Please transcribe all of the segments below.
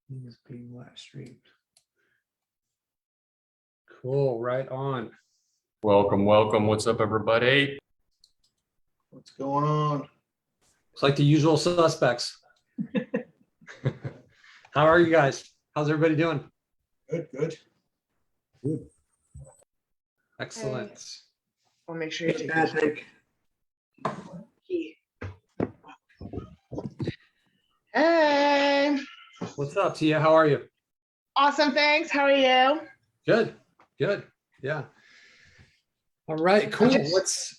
Is being live streamed. Cool, right on. Welcome, welcome. What's up, everybody? What's going on? It's like the usual suspects. How are you guys? How's everybody doing? Good, good. Good. Excellent. I'll make sure you take Patrick. Hey, What's up, Tia? How are you? awesome. Thanks. How are you? Good, good. Yeah. All right, cool.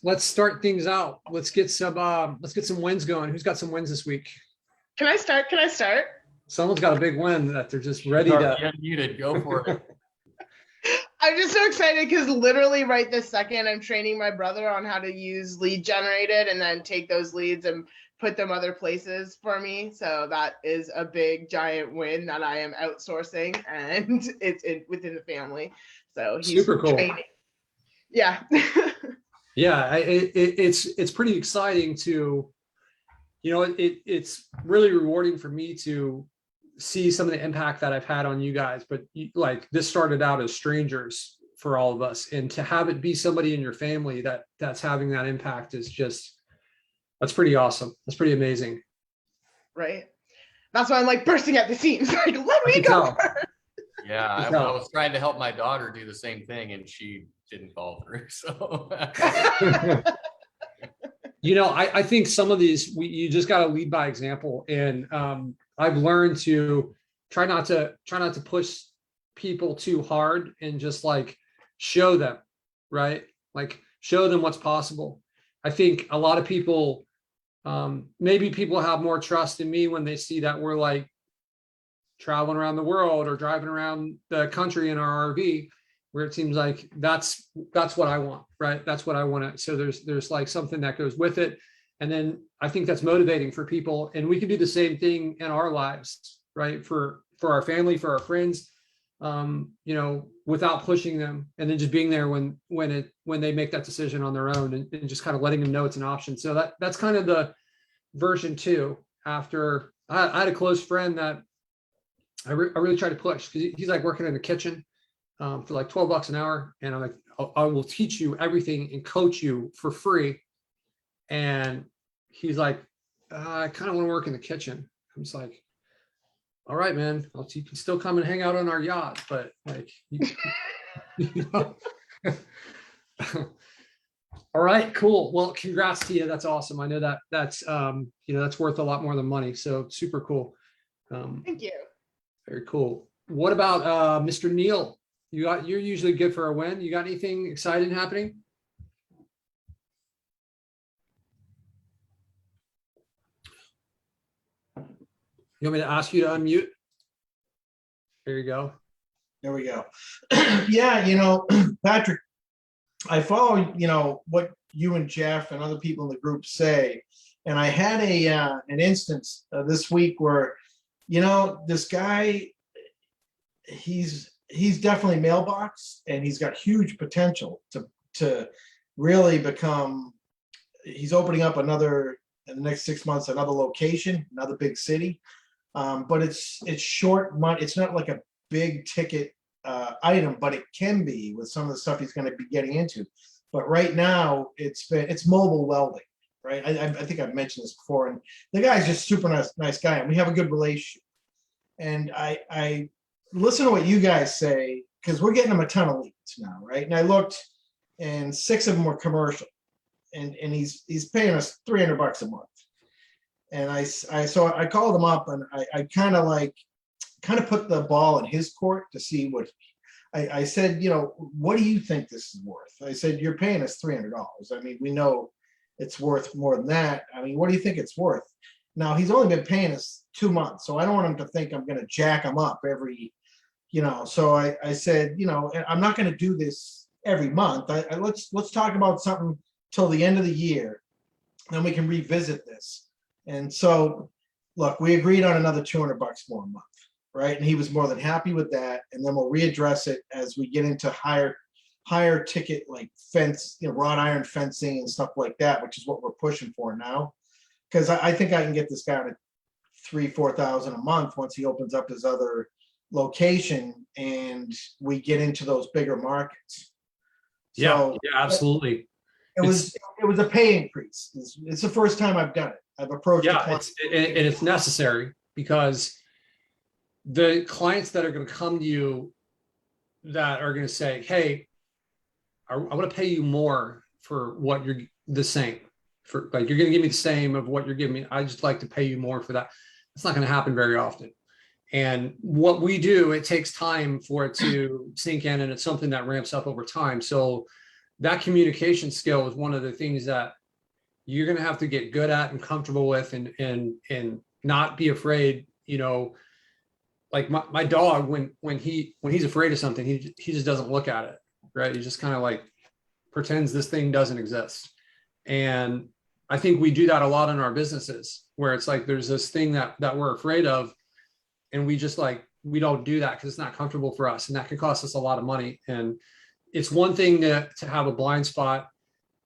Let's start things out. Let's get some wins going. Who's got some wins this week? Can I start? Someone's got a big win that they're just ready You're to. unmuted. Go for it. I'm just so excited because literally right this second, I'm training my brother on how to use lead generated and then take those leads and put them other places for me. So that is a big giant win that I am outsourcing, and it's within the family. So he's Super cool. training. Yeah. Yeah, it's pretty exciting to, it's really rewarding for me to see some of the impact that I've had on you guys. But like this started out as strangers for all of us, and to have it be somebody in your family that's having that impact is that's pretty awesome. That's pretty amazing. Right. That's why I'm like bursting at the seams. Like, let me go first. Yeah, I was trying to help my daughter do the same thing, and she didn't follow through. So, I think some of these you just got to lead by example, and I've learned to try not to push people too hard and just like show them, right? Like show them what's possible. I think a lot of people, maybe people have more trust in me when they see that we're like traveling around the world or driving around the country in our RV, where it seems like that's what I want, right? That's what I want. So there's like something that goes with it. And then I think that's motivating for people, and we can do the same thing in our lives, right? For our family, for our friends, without pushing them, and then just being there when they make that decision on their own, and just kind of letting them know it's an option. So that's kind of the version 2. After I had a close friend that I really tried to push, because he's like working in the kitchen for like $12 an hour, and I'm like, I will teach you everything and coach you for free. And he's like, I kind of want to work in the kitchen. I'm just like, all right, man, you can still come and hang out on our yacht, but like, all right, cool. Well, congrats to you. That's awesome. I know that's worth a lot more than money. So super cool. Thank you. Very cool. What about Mr. Neil? You're usually good for a win. You got anything exciting happening? You want me to ask you to unmute? There you go. There we go. Yeah, Patrick, I follow, what you and Jeff and other people in the group say. And I had an instance this week where, this guy, he's definitely mailbox, and he's got huge potential to really become, he's opening up in the next 6 months, another location, another big city. But it's short money. It's not like a big ticket item, but it can be with some of the stuff he's going to be getting into. But right now it's mobile welding, right? I think I've mentioned this before, and the guy's just super nice guy, and we have a good relationship. And I listen to what you guys say, because we're getting him a ton of leads now, right? And I looked, and 6 of them were commercial, and he's paying us $300 a month. And I called him up, and I kind of put the ball in his court to see what I said. What do you think this is worth? I said, you're paying us $300. I mean, we know it's worth more than that. I mean, what do you think it's worth? Now, he's only been paying us 2 months, so I don't want him to think I'm going to jack him up every, So I said, I'm not going to do this every month. Let's talk about something till the end of the year, then we can revisit this. And so, look, we agreed on another $200 more a month, right? And he was more than happy with that. And then we'll readdress it as we get into higher ticket, like fence, wrought iron fencing and stuff like that, which is what we're pushing for now. Because I think I can get this guy to 3,000-4,000 a month once he opens up his other location and we get into those bigger markets. So Yeah, absolutely. it was a pay increase. It's the first time I've done it. I've approached. Yeah, it's necessary, because the clients that are going to come to you that are going to say, hey, I want to pay you more for what you're the same for, like, you're going to give me the same of what you're giving me. I just like to pay you more for that. It's not going to happen very often. And what we do, it takes time for it to sink in, and it's something that ramps up over time. So that communication skill is one of the things that you're going to have to get good at and comfortable with, and not be afraid. You know, like my dog, when he's afraid of something, he just doesn't look at it, right? He just kind of like pretends this thing doesn't exist. And I think we do that a lot in our businesses, where it's like there's this thing that we're afraid of, and we just like, we don't do that because it's not comfortable for us, and that can cost us a lot of money. And it's one thing to have a blind spot.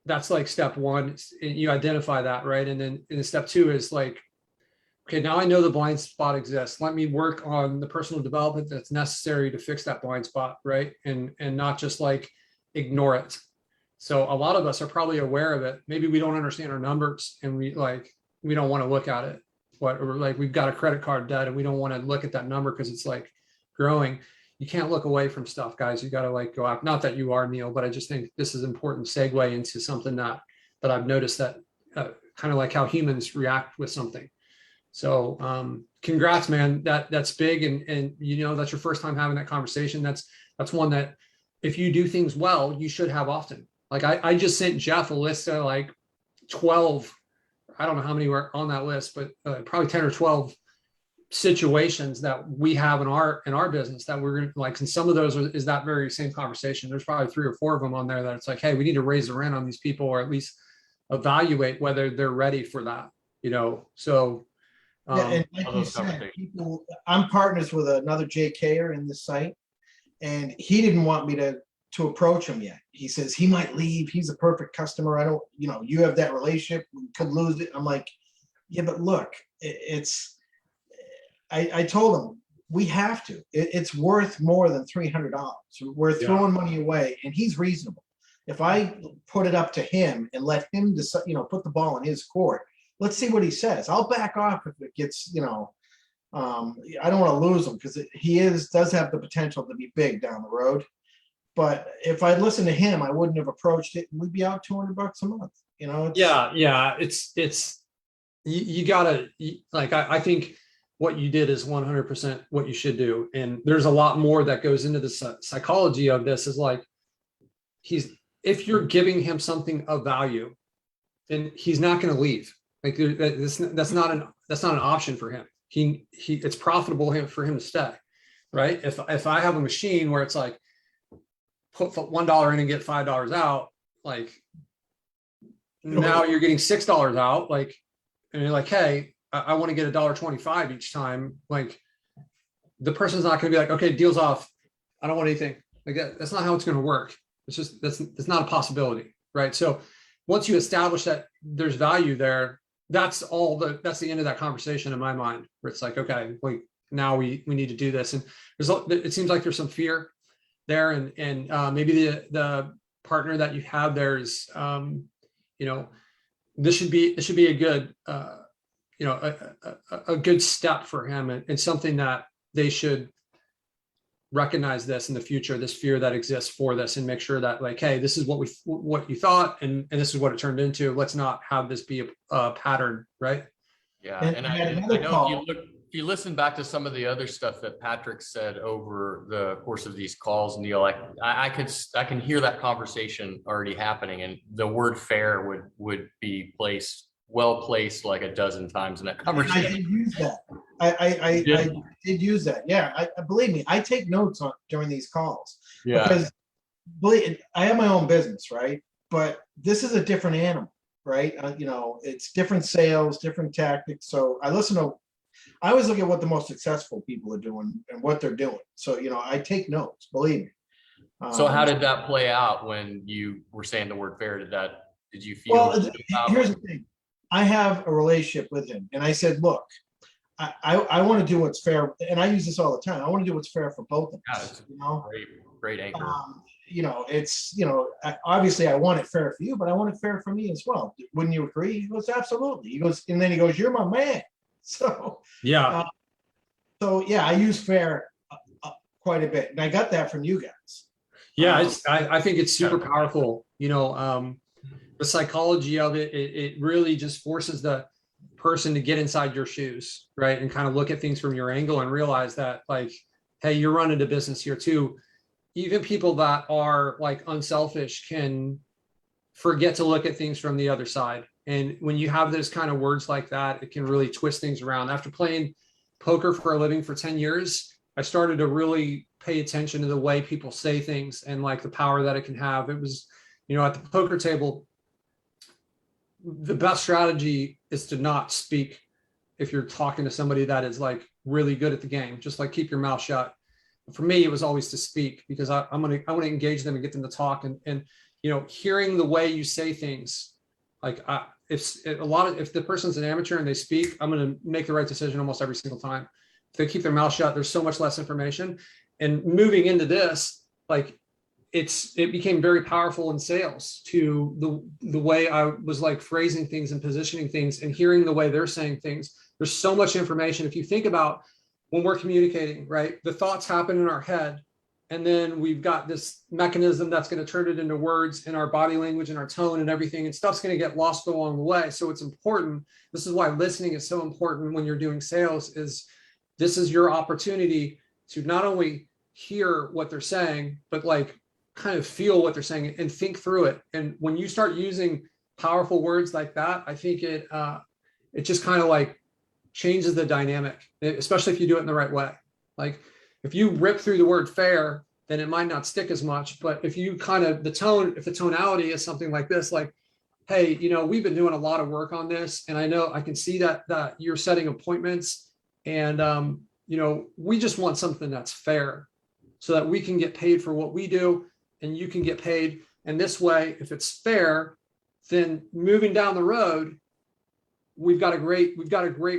That's like step one. You identify that, right? And then step two is like, okay, now I know the blind spot exists. Let me work on the personal development that's necessary to fix that blind spot, right? And not just like ignore it. So a lot of us are probably aware of it. Maybe we don't understand our numbers, and we don't want to look at it. Or like we've got a credit card debt and we don't want to look at that number because it's like growing. You can't look away from stuff, guys. You got to like go out. Not that you are, Neil, but I just think this is an important segue into something that I've noticed, that kind of like how humans react with something. So congrats, man. That's big. And you know, that's your first time having that conversation. That's one that if you do things well, you should have often. Like I just sent Jeff a list of like 12, I don't know how many were on that list, but probably 10 or 12 situations that we have in our business that we're gonna like. And some of those is that very same conversation. There's probably 3 or 4 of them on there that it's like, hey, we need to raise the rent on these people, or at least evaluate whether they're ready for that, you know? So yeah, and like you said, people, I'm partners with another JKer in this site, and he didn't want me to approach him yet. He says he might leave. He's a perfect customer. I don't, you know, you have that relationship, we could lose it. I'm like, yeah, but look, I told him we have to. It's worth more than $300. We're throwing money away, and he's reasonable. If I put it up to him and let him decide, you know, put the ball in his court, let's see what he says. I'll back off if it gets, you know, I don't want to lose him because he does have the potential to be big down the road. But if I listened to him, I wouldn't have approached it. We'd be out $200 a month. You know? Yeah. It's you gotta, like, I think what you did is 100% what you should do. And there's a lot more that goes into the psychology of this. Is like, if you're giving him something of value, then he's not going to leave. Like that's not an option for him. It's profitable for him to stay, right? If I have a machine where it's like, put $1 in and get $5 out, like now you're getting $6 out, like, and you're like, hey, I want to get $1.25 each time. Like the person's not going to be like, okay, deal's off. I don't want anything like that. That's not how it's going to work. It's just, that's not a possibility. Right. So once you establish that there's value there, that's the end of that conversation in my mind, where it's like, okay, like now we need to do this. And it seems like there's some fear there, and maybe the partner that you have there is, you know, this should be a good, you know, a good step for him, and something that they should recognize this in the future, this fear that exists for this, and make sure that like, hey, this is what you thought, and this is what it turned into. Let's not have this be a pattern, right? Yeah, and I know if you listen back to some of the other stuff that Patrick said over the course of these calls, Neil, I can hear that conversation already happening, and the word fair would be well placed like a dozen times in that conversation. I did use that. I did use that. Yeah, I believe me, I take notes during these calls. Yeah. Because I have my own business, right? But this is a different animal, right? You know, it's different sales, different tactics. So I always look at what the most successful people are doing and what they're doing. So, you know, I take notes, believe me. So how did that play out when you were saying the word fair? Did you feel? Well, here's the thing. I have a relationship with him, and I said, look, I want to do what's fair, and I use this all the time. I want to do what's fair for both of Yeah, us. it's You know, great anchor. It's obviously I want it fair for you, but I want it fair for me as well. Wouldn't you agree? He goes, absolutely. He goes, and then he goes, you're my man. So Yeah. Yeah, I use fair quite a bit, and I got that from you guys. Yeah, I think it's super powerful. The psychology of it, it really just forces the person to get inside your shoes, right? And kind of look at things from your angle and realize that, like, hey, you're running a business here too. Even people that are like unselfish can forget to look at things from the other side. And when you have those kind of words like that, it can really twist things around. After playing poker for a living for 10 years, I started to really pay attention to the way people say things and like the power that it can have. It was, at the poker table, the best strategy is to not speak if you're talking to somebody that is like really good at the game. Just like keep your mouth shut. For me, it was always to speak, because I want to engage them and get them to talk. And hearing the way you say things, like if the person's an amateur and they speak, I'm going to make the right decision almost every single time. If they keep their mouth shut, there's so much less information. And moving into this, like it became very powerful in sales to the way I was like phrasing things and positioning things and hearing the way they're saying things. There's so much information. If you think about when we're communicating, right, the thoughts happen in our head, and then we've got this mechanism that's going to turn it into words in our body language and our tone and everything, and stuff's going to get lost along the way. So it's important. This is why listening is so important when you're doing sales. This is your opportunity to not only hear what they're saying, but like kind of feel what they're saying and think through it. And when you start using powerful words like that, I think it just kind of like changes the dynamic, especially if you do it in the right way. Like if you rip through the word fair, then it might not stick as much. But if you kind of if the tonality is something like this, like, hey, we've been doing a lot of work on this, and I know I can see that you're setting appointments, and we just want something that's fair so that we can get paid for what we do and you can get paid. And this way, if it's fair, then moving down the road, we've got a great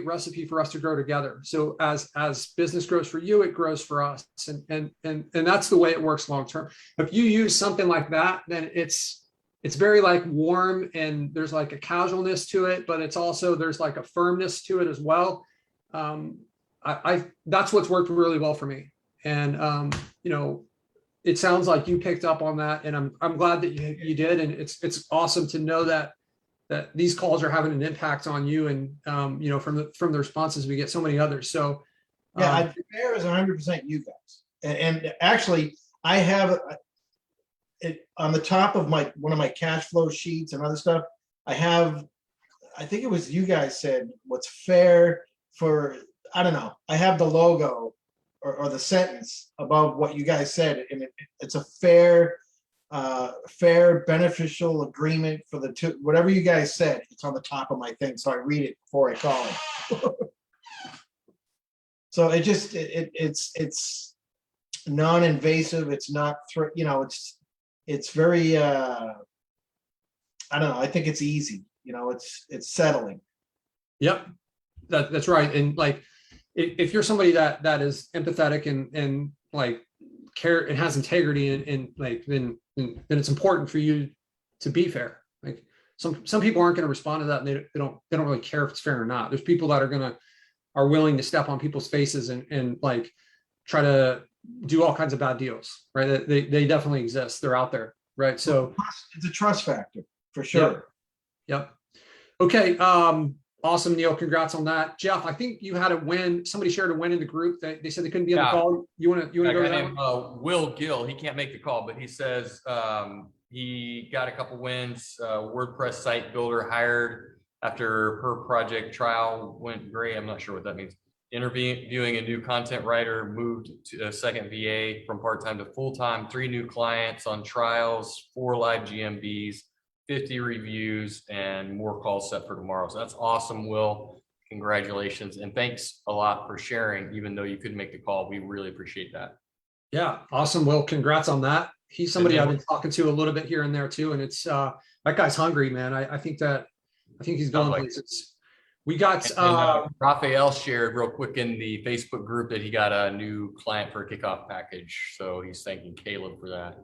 recipe for us to grow together. So as business grows for you, it grows for us. And that's the way it works long term. If you use something like that, then it's very like warm, and there's like a casualness to it, but it's also, there's like a firmness to it as well. That's what's worked really well for me. And it sounds like you picked up on that, and I'm glad that you did. And it's awesome to know that these calls are having an impact on you, and from the responses we get, so many others. So yeah, fair is 100% you guys. And actually, I have it on the top of one of my cash flow sheets and other stuff. I think it was you guys said what's fair for, I don't know. I have the logo or the sentence above what you guys said, and it's a fair beneficial agreement for the two, whatever you guys said. It's on the top of my thing, so I read it before I call it. So it's non-invasive. It's not it's very I don't know. I think it's easy. It's settling. Yep, that's right. And like, if you're somebody that is empathetic and like care and has integrity, and like, then it's important for you to be fair. Like some people aren't going to respond to that, and they don't really care if it's fair or not. There's people that are willing to step on people's faces and like try to do all kinds of bad deals, right? They definitely exist. They're out there, right? So it's a trust factor for sure. Yep. Okay. Awesome, Neil. Congrats on that. Jeff, I think you had a win. Somebody shared a win in the group. They said they couldn't be on the call. You want to go to that one? Will Gill. He can't make the call, but he says he got a couple wins. WordPress site builder hired after her project trial went great. I'm not sure what that means. Interviewing a new content writer, moved to a second VA from part-time to full-time, 3 new clients on trials, 4 live GMBs, 50 reviews, and more calls set for tomorrow. So that's awesome, Will. Congratulations. And thanks a lot for sharing, even though you couldn't make the call. We really appreciate that. Yeah. Awesome, Will. Congrats on that. He's somebody I've been talking to a little bit here and there too. And it's that guy's hungry, man. I think he's going places. We got Raphael shared real quick in the Facebook group that he got a new client for a kickoff package. So he's thanking Caleb for that.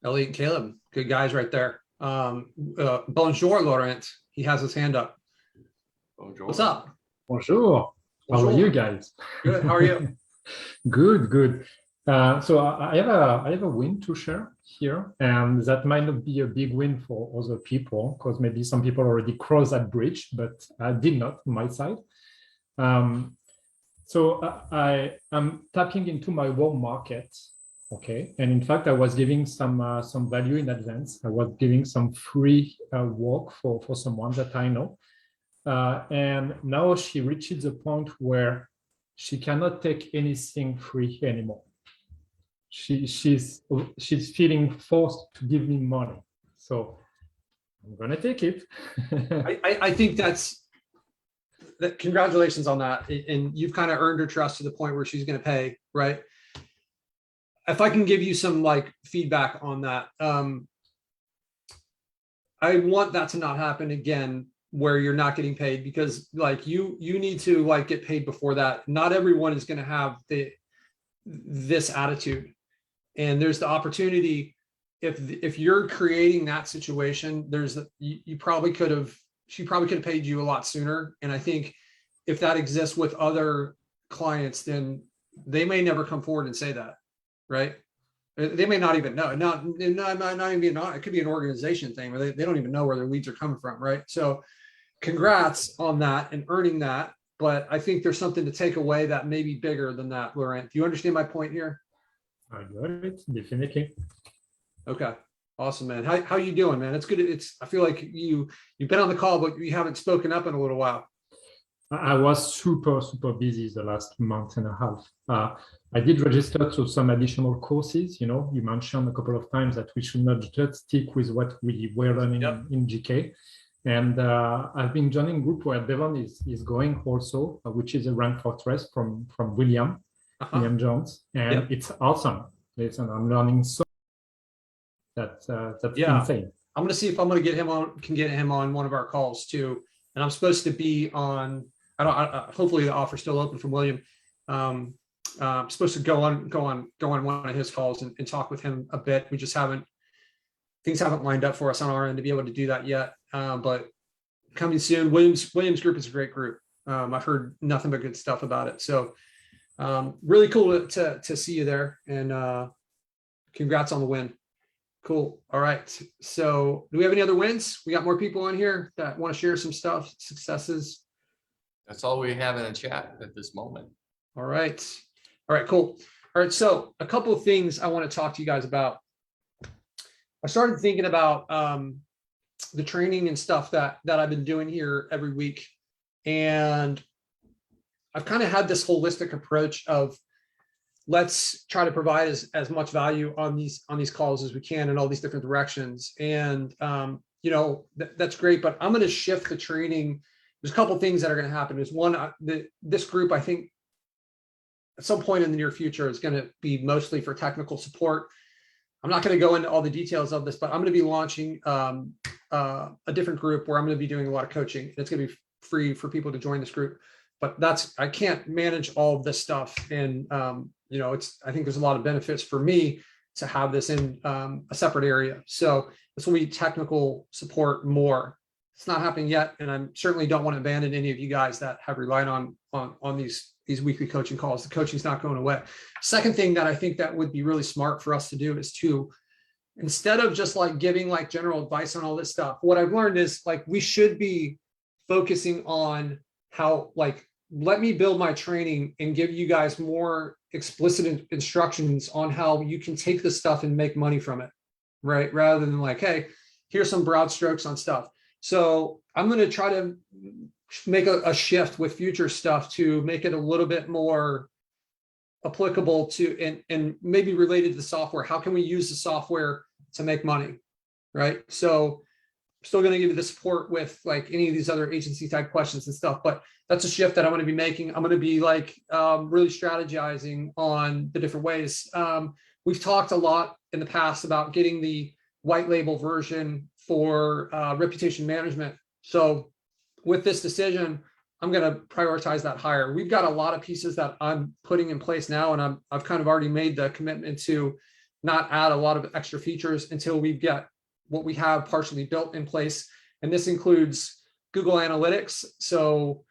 Elliot and Caleb, good guys right there. Bonjour, Laurent. He has his hand up. Bonjour. What's up? Bonjour. How are you guys? Good. How are you? Good. So I have a win to share here, and that might not be a big win for other people because maybe some people already crossed that bridge, but I did not on my side. So I am tapping into my warm market, okay, and in fact I was giving some value in advance. I was giving some free work for someone that I know, and now she reaches a point where she cannot take anything free anymore. She's feeling forced to give me money, so I'm gonna take it. I think congratulations on that, and you've kind of earned her trust to the point where she's going to pay, right? If I can give you some like feedback on that, I want that to not happen again, where you're not getting paid, because like you need to like get paid before that. Not everyone is going to have this attitude. And there's the opportunity, if you're creating that situation, she probably could have paid you a lot sooner. And I think if that exists with other clients, then they may never come forward and say that, right? They may not even know. Not even it could be an organization thing where they don't even know where their leads are coming from, right? So congrats on that and earning that. But I think there's something to take away that may be bigger than that, Laurent. Do you understand my point here? I got it, definitely. Okay, awesome, man. How you doing, man? It's good. I feel like you've been on the call, but you haven't spoken up in a little while. I was super busy the last month and a half. I did register to some additional courses. You mentioned a couple of times that we should not just stick with what we were learning in GK. And I've been joining a group where Devon is going also, which is a rank fortress from William Jones, and it's awesome. Listen, I'm learning so that's insane. I'm gonna see if I'm gonna get him on one of our calls too. And I'm supposed to be on. Hopefully the offer's still open from William. I'm supposed to go on one of his calls and talk with him a bit. We just things haven't lined up for us on our end to be able to do that yet. But coming soon. Williams group is a great group. I've heard nothing but good stuff about it. So really cool to see you there, and congrats on the win. Cool. All right. So do we have any other wins? We got more people on here that want to share some stuff, successes. That's all we have in the chat at this moment. All right. All right, cool. All right. So a couple of things I want to talk to you guys about. I started thinking about the training and stuff that I've been doing here every week. And I've kind of had this holistic approach of let's try to provide as much value on these calls as we can in all these different directions. And, that's great, but I'm going to shift the training. There's a couple of things that are going to happen. There's one, this group, I think at some point in the near future is going to be mostly for technical support. I'm not going to go into all the details of this, but I'm going to be launching a different group where I'm going to be doing a lot of coaching. And it's going to be free for people to join this group. But I can't manage all of this stuff. And, I think there's a lot of benefits for me to have this in a separate area. So this will be technical support more. It's not happening yet. And I certainly don't want to abandon any of you guys that have relied on these weekly coaching calls. The coaching's not going away. Second thing that I think that would be really smart for us to do is to, instead of just like giving like general advice on all this stuff, what I've learned is like, we should be focusing on how, like, let me build my training and give you guys more explicit instructions on how you can take this stuff and make money from it, right? Rather than like, hey, here's some broad strokes on stuff. So I'm going to try to make a shift with future stuff to make it a little bit more applicable to, and maybe related to the software. How can we use the software to make money, right? So I'm still going to give you the support with like any of these other agency type questions and stuff, but that's a shift that I'm going to be making. I'm going to be like really strategizing on the different ways. We've talked a lot in the past about getting the white label version for reputation management. So with this decision, I'm going to prioritize that higher. We've got a lot of pieces that I'm putting in place now, and I've kind of already made the commitment to not add a lot of extra features until we get what we have partially built in place. And this includes Google Analytics. So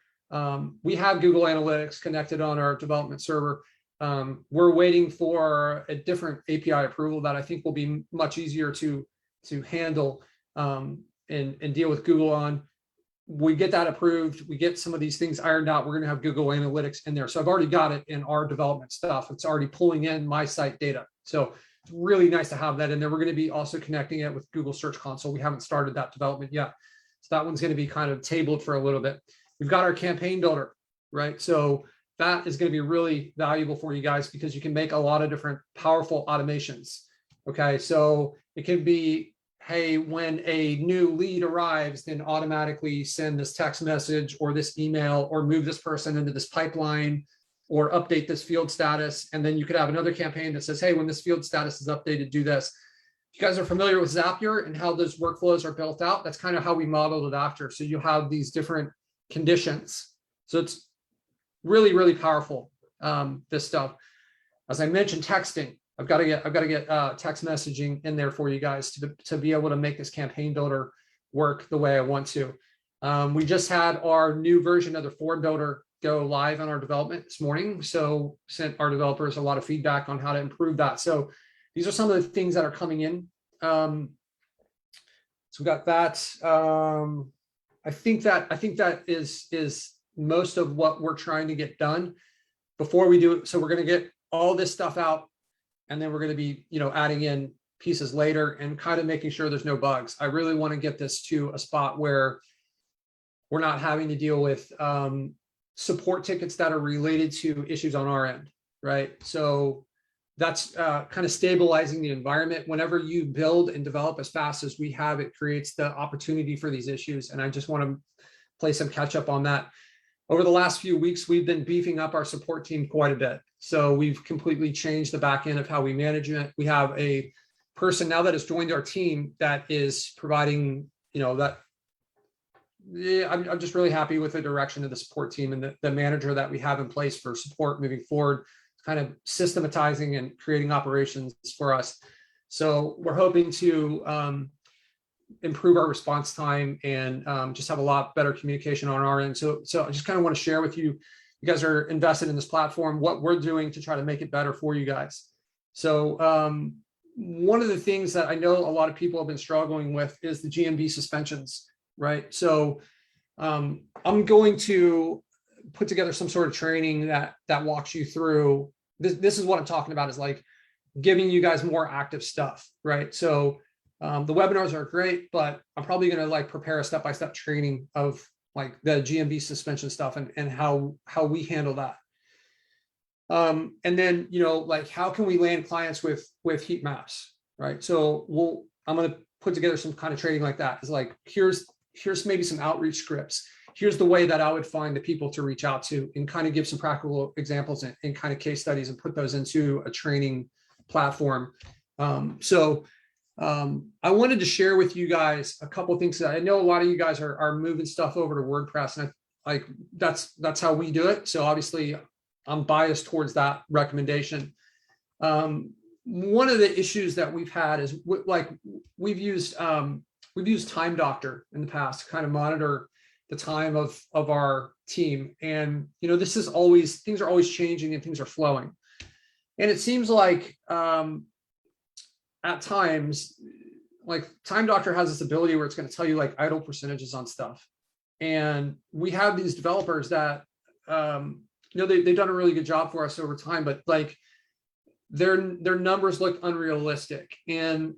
we have Google Analytics connected on our development server. We're waiting for a different API approval that I think will be much easier to handle and deal with Google on. We get that approved, we get some of these things ironed out, we're going to have Google Analytics in there. So I've already got it in our development stuff. It's already pulling in my site data. So it's really nice to have that in there. We're going to be also connecting it with Google Search Console. We haven't started that development yet. So that one's going to be kind of tabled for a little bit. We've got our campaign builder, right? So that is going to be really valuable for you guys because you can make a lot of different powerful automations. Okay, so it can be, hey, when a new lead arrives, then automatically send this text message or this email or move this person into this pipeline or update this field status. And then you could have another campaign that says, hey, when this field status is updated, do this. If you guys are familiar with Zapier and how those workflows are built out, that's kind of how we modeled it after. So you have these different conditions. So it's really, really powerful, this stuff. As I mentioned, texting. I've got to get text messaging in there for you guys to be able to make this campaign builder work the way I want to. We just had our new version of the form builder go live on our development this morning. So sent our developers a lot of feedback on how to improve that. So these are some of the things that are coming in. So we got that. I think that is most of what we're trying to get done before we do it. So we're going to get all this stuff out. And then we're going to be, adding in pieces later and kind of making sure there's no bugs. I really want to get this to a spot where we're not having to deal with support tickets that are related to issues on our end, right? So that's kind of stabilizing the environment. Whenever you build and develop as fast as we have, it creates the opportunity for these issues. And I just want to play some catch up on that. Over the last few weeks, we've been beefing up our support team quite a bit. So we've completely changed the back end of how we manage it. We have a person now that has joined our team that is providing, I'm just really happy with the direction of the support team and the manager that we have in place for support moving forward, kind of systematizing and creating operations for us. So we're hoping to improve our response time and just have a lot better communication on our end. So I just kind of want to share with you, you guys are invested in this platform, what we're doing to try to make it better for you guys. So one of the things that I know a lot of people have been struggling with is the GMB suspensions, right? So I'm going to put together some sort of training that walks you through, this is what I'm talking about, is like giving you guys more active stuff, right? So the webinars are great, but I'm probably going to prepare a step-by-step training of the GMB suspension stuff and how we handle that. And then, how can we land clients with heat maps, right? So I'm going to put together some kind of training like that. It's like, here's maybe some outreach scripts. Here's the way that I would find the people to reach out to, and kind of give some practical examples and kind of case studies and put those into a training platform. I wanted to share with you guys a couple of things that I know a lot of you guys are moving stuff over to WordPress, and that's how we do it. So obviously I'm biased towards that recommendation. One of the issues that we've had is we've used Time Doctor in the past to kind of monitor the time of our team. And, this is things are always changing and things are flowing. And it seems like, at times, Time Doctor has this ability where it's going to tell you idle percentages on stuff. And we have these developers that, they've done a really good job for us over time, but their numbers look unrealistic. And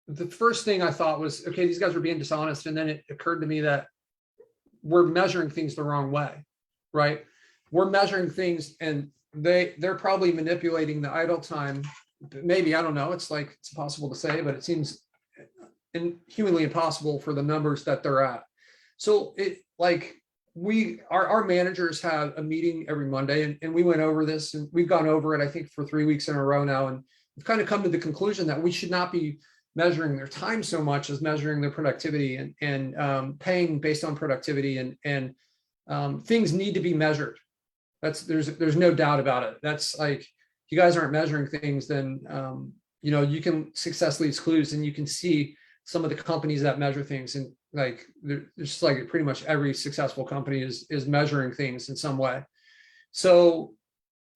the first thing I thought was, okay, these guys are being dishonest. And then it occurred to me that we're measuring things the wrong way, right? We're measuring things and they're probably manipulating the idle time. Maybe, I don't know. It's impossible to say, but it seems humanly impossible for the numbers that they're at. So our managers have a meeting every Monday and we went over this, and we've gone over it, I think, for 3 weeks in a row now. And we've kind of come to the conclusion that we should not be measuring their time so much as measuring their productivity and paying based on productivity and things need to be measured. There's no doubt about it. That's like, if you guys aren't measuring things, then you know, you can success leads clues, and you can see some of the companies that measure things, and like there's just like pretty much every successful company is measuring things in some way. So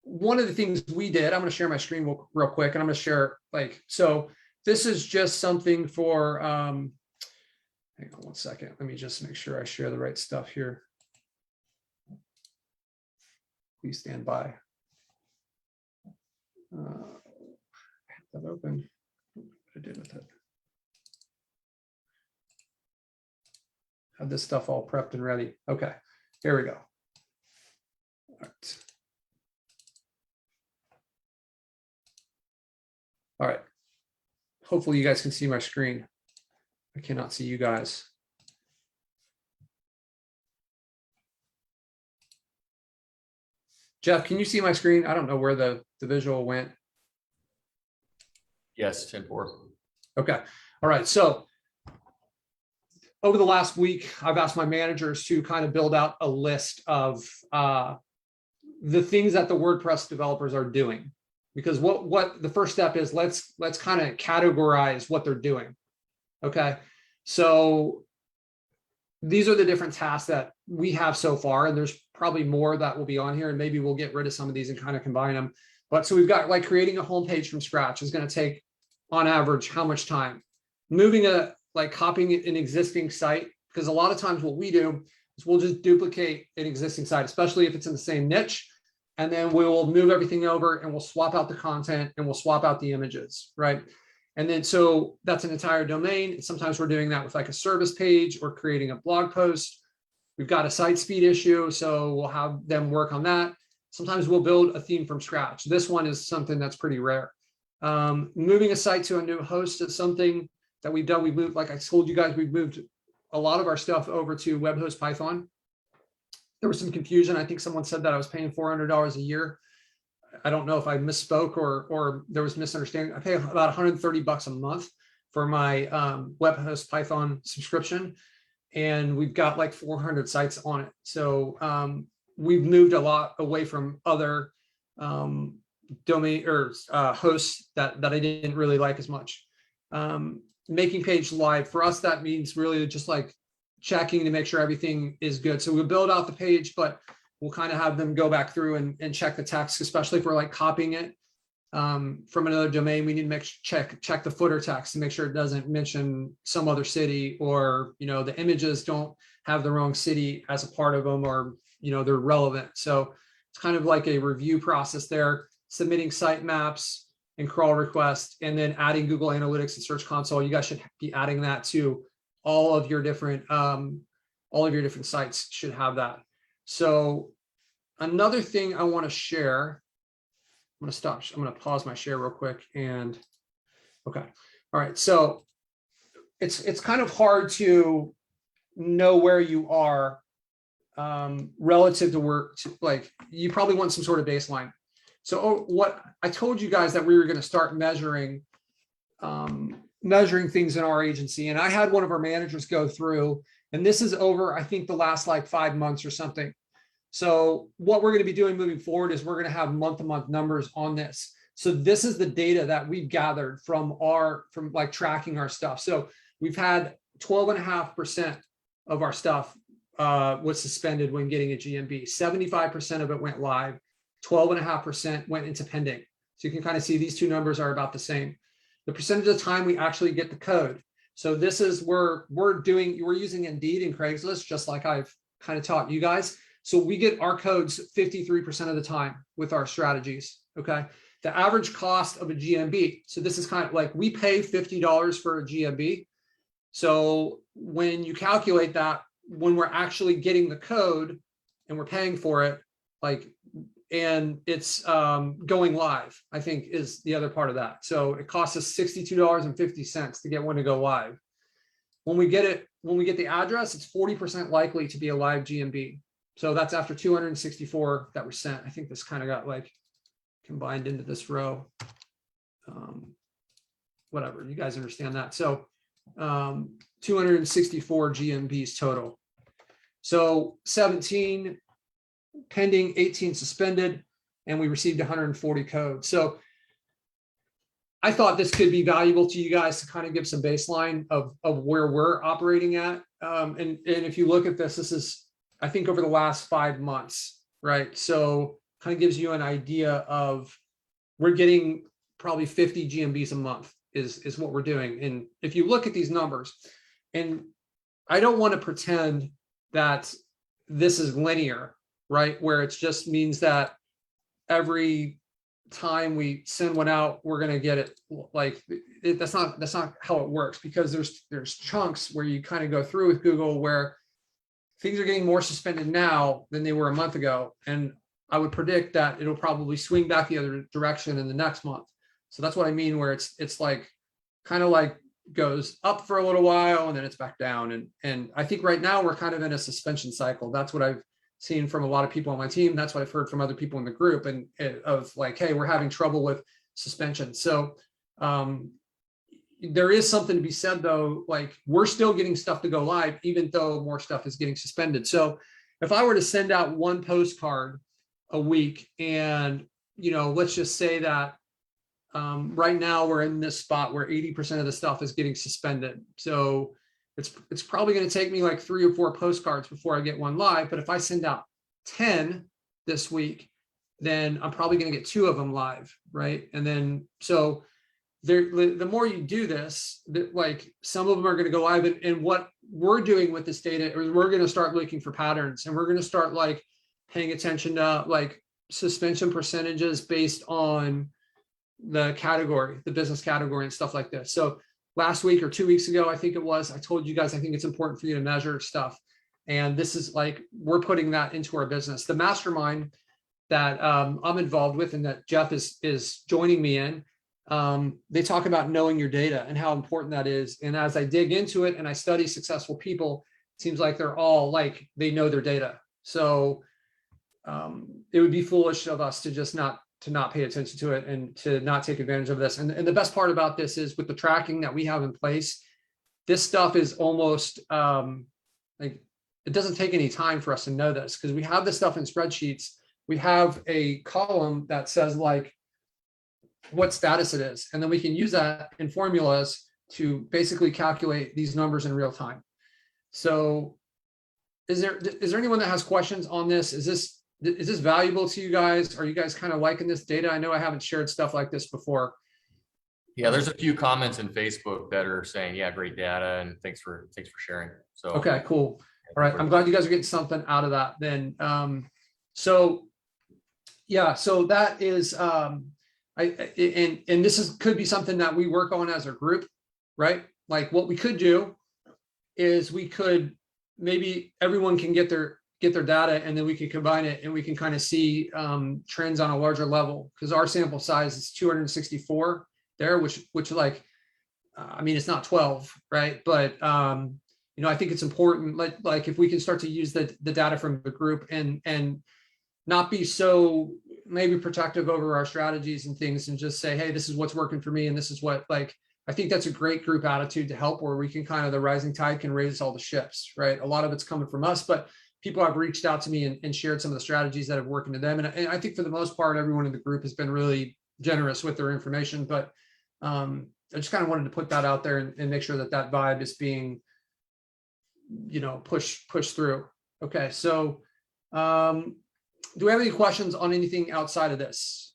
one of the things we did, I'm going to share my screen real quick, and I'm going to share like, so this is just something for, hang on one second. Let me just make sure I share the right stuff here. Please stand by. I have that open. What I did with it. Have this stuff all prepped and ready. Okay, here we go. All right. All right. Hopefully you guys can see my screen. I cannot see you guys. Jeff, can you see my screen? I don't know where the visual went. Yes, 10-4. Okay. All right. So over the last week, I've asked my managers to kind of build out a list of the things that the WordPress developers are doing. Because what the first step is, let's kind of categorize what they're doing. Okay. So these are the different tasks that we have so far, and there's probably more that will be on here, and maybe we'll get rid of some of these and kind of combine them. But so we've got like creating a homepage from scratch is going to take on average how much time? Moving copying an existing site, because a lot of times what we do is we'll just duplicate an existing site, especially if it's in the same niche. And then we will move everything over and we'll swap out the content and we'll swap out the images, right? And then so that's an entire domain. Sometimes we're doing that with like a service page or creating a blog post. We've got a site speed issue, so we'll have them work on that. Sometimes we'll build a theme from scratch. This one is something that's pretty rare. Moving a site to a new host is something that we've done. We've moved, like I told you guys, we've moved a lot of our stuff over to web host Python. There was some confusion. I think someone said that I was paying $400 a year. I don't know if I misspoke or there was misunderstanding. I pay about $130 a month for my web host Python subscription, and we've got like 400 sites on it. So we've moved a lot away from other domain or hosts that I didn't really like as much. Making page live, for us, that means really just like checking to make sure everything is good. So we'll build out the page, but we'll kind of have them go back through and check the text, especially if we're like copying it from another domain. We need to check the footer text to make sure it doesn't mention some other city, or, you know, the images don't have the wrong city as a part of them, or, you know, they're relevant. So it's kind of like a review process there, submitting site maps and crawl requests, and then adding Google Analytics and Search Console. You guys should be adding that to all of your different sites should have that. So another thing I want to share, I'm going to pause my share real quick. And okay. All right. So it's kind of hard to know where you are relative to work. Like, you probably want some sort of baseline. So what I told you guys that we were going to start measuring things in our agency. And I had one of our managers go through, and this is over, I think, the last like 5 months or something. So what we're going to be doing moving forward is we're going to have month-to-month numbers on this. So this is the data that we've gathered from like tracking our stuff. So we've had 12.5% of our stuff was suspended when getting a GMB. 75% of it went live. 12.5% went into pending. So you can kind of see these two numbers are about the same. The percentage of the time we actually get the code. So this is where we're using Indeed and Craigslist, just like I've kind of taught you guys. So we get our codes 53% of the time with our strategies. Okay. The average cost of a GMB. So this is kind of like, we pay $50 for a GMB. So when you calculate that, when we're actually getting the code and we're paying for it, like, and it's going live, I think, is the other part of that. So it costs us $62.50 to get one to go live. When we get the address, it's 40% likely to be a live GMB. So that's after 264 that were sent. I think this kind of got like combined into this row. Whatever, you guys understand that. So 264 GMBs total. So 17 pending, 18 suspended, and we received 140 codes. So I thought this could be valuable to you guys to kind of give some baseline of where we're operating at. And if you look at this, this is, I think, over the last 5 months, right? So kind of gives you an idea of, we're getting probably 50 GMBs a month is what we're doing. And if you look at these numbers, and I don't want to pretend that this is linear, right? Where it just means that every time we send one out, we're going to get it. Like that's not how it works, because there's chunks where you kind of go through with Google where things are getting more suspended now than they were a month ago. And I would predict that it'll probably swing back the other direction in the next month. So that's what I mean, where it's like kind of like goes up for a little while and then it's back down. And I think right now we're kind of in a suspension cycle. That's what I've seen from a lot of people on my team. That's what I've heard from other people in the group, and of like, hey, we're having trouble with suspension. So there is something to be said though, like we're still getting stuff to go live, even though more stuff is getting suspended. So if I were to send out one postcard a week, and let's just say that right now we're in this spot where 80% of the stuff is getting suspended. So it's probably going to take me like 3 or 4 postcards before I get one live. But if I send out 10 this week, then I'm probably going to get 2 of them live, right? And then so the more you do this, like some of them are going to go live. And what we're doing with this data is we're going to start looking for patterns, and we're going to start like paying attention to like suspension percentages based on the category, the business category and stuff like this. So last week or 2 weeks ago, I think it was, I told you guys, I think it's important for you to measure stuff. And this is like, we're putting that into our business. The mastermind that I'm involved with and that Jeff is joining me in, they talk about knowing your data and how important that is. And as I dig into it and I study successful people, it seems like they're all like, they know their data. So it would be foolish of us to just not pay attention to it and to not take advantage of this. And the best part about this is with the tracking that we have in place, this stuff is almost like, it doesn't take any time for us to know this, because we have this stuff in spreadsheets. We have a column that says like what status it is. And then we can use that in formulas to basically calculate these numbers in real time. So is there anyone that has questions on this? Is this valuable to you guys? Are you guys kind of liking this data? I know I haven't shared stuff like this before. Yeah, there's a few comments in Facebook that are saying, yeah, great data, and thanks for sharing. So okay, cool. All right, I'm glad you guys are getting something out of that then. So yeah, so that is and this could be something that we work on as a group, right? Like what we could do is we could, maybe everyone can get their data, and then we can combine it and we can kind of see trends on a larger level, because our sample size is 264 there, which like, I mean, it's not 12, right? But I think it's important, like if we can start to use the data from the group and not be so maybe protective over our strategies and things, and just say, hey, this is what's working for me, and this is what, like, I think that's a great group attitude to help, where we can kind of, the rising tide can raise all the ships, right? A lot of it's coming from us, but people have reached out to me and shared some of the strategies that have worked to them. And I think for the most part, everyone in the group has been really generous with their information, but I just kind of wanted to put that out there and make sure that vibe is being, pushed through. Okay. So do we have any questions on anything outside of this?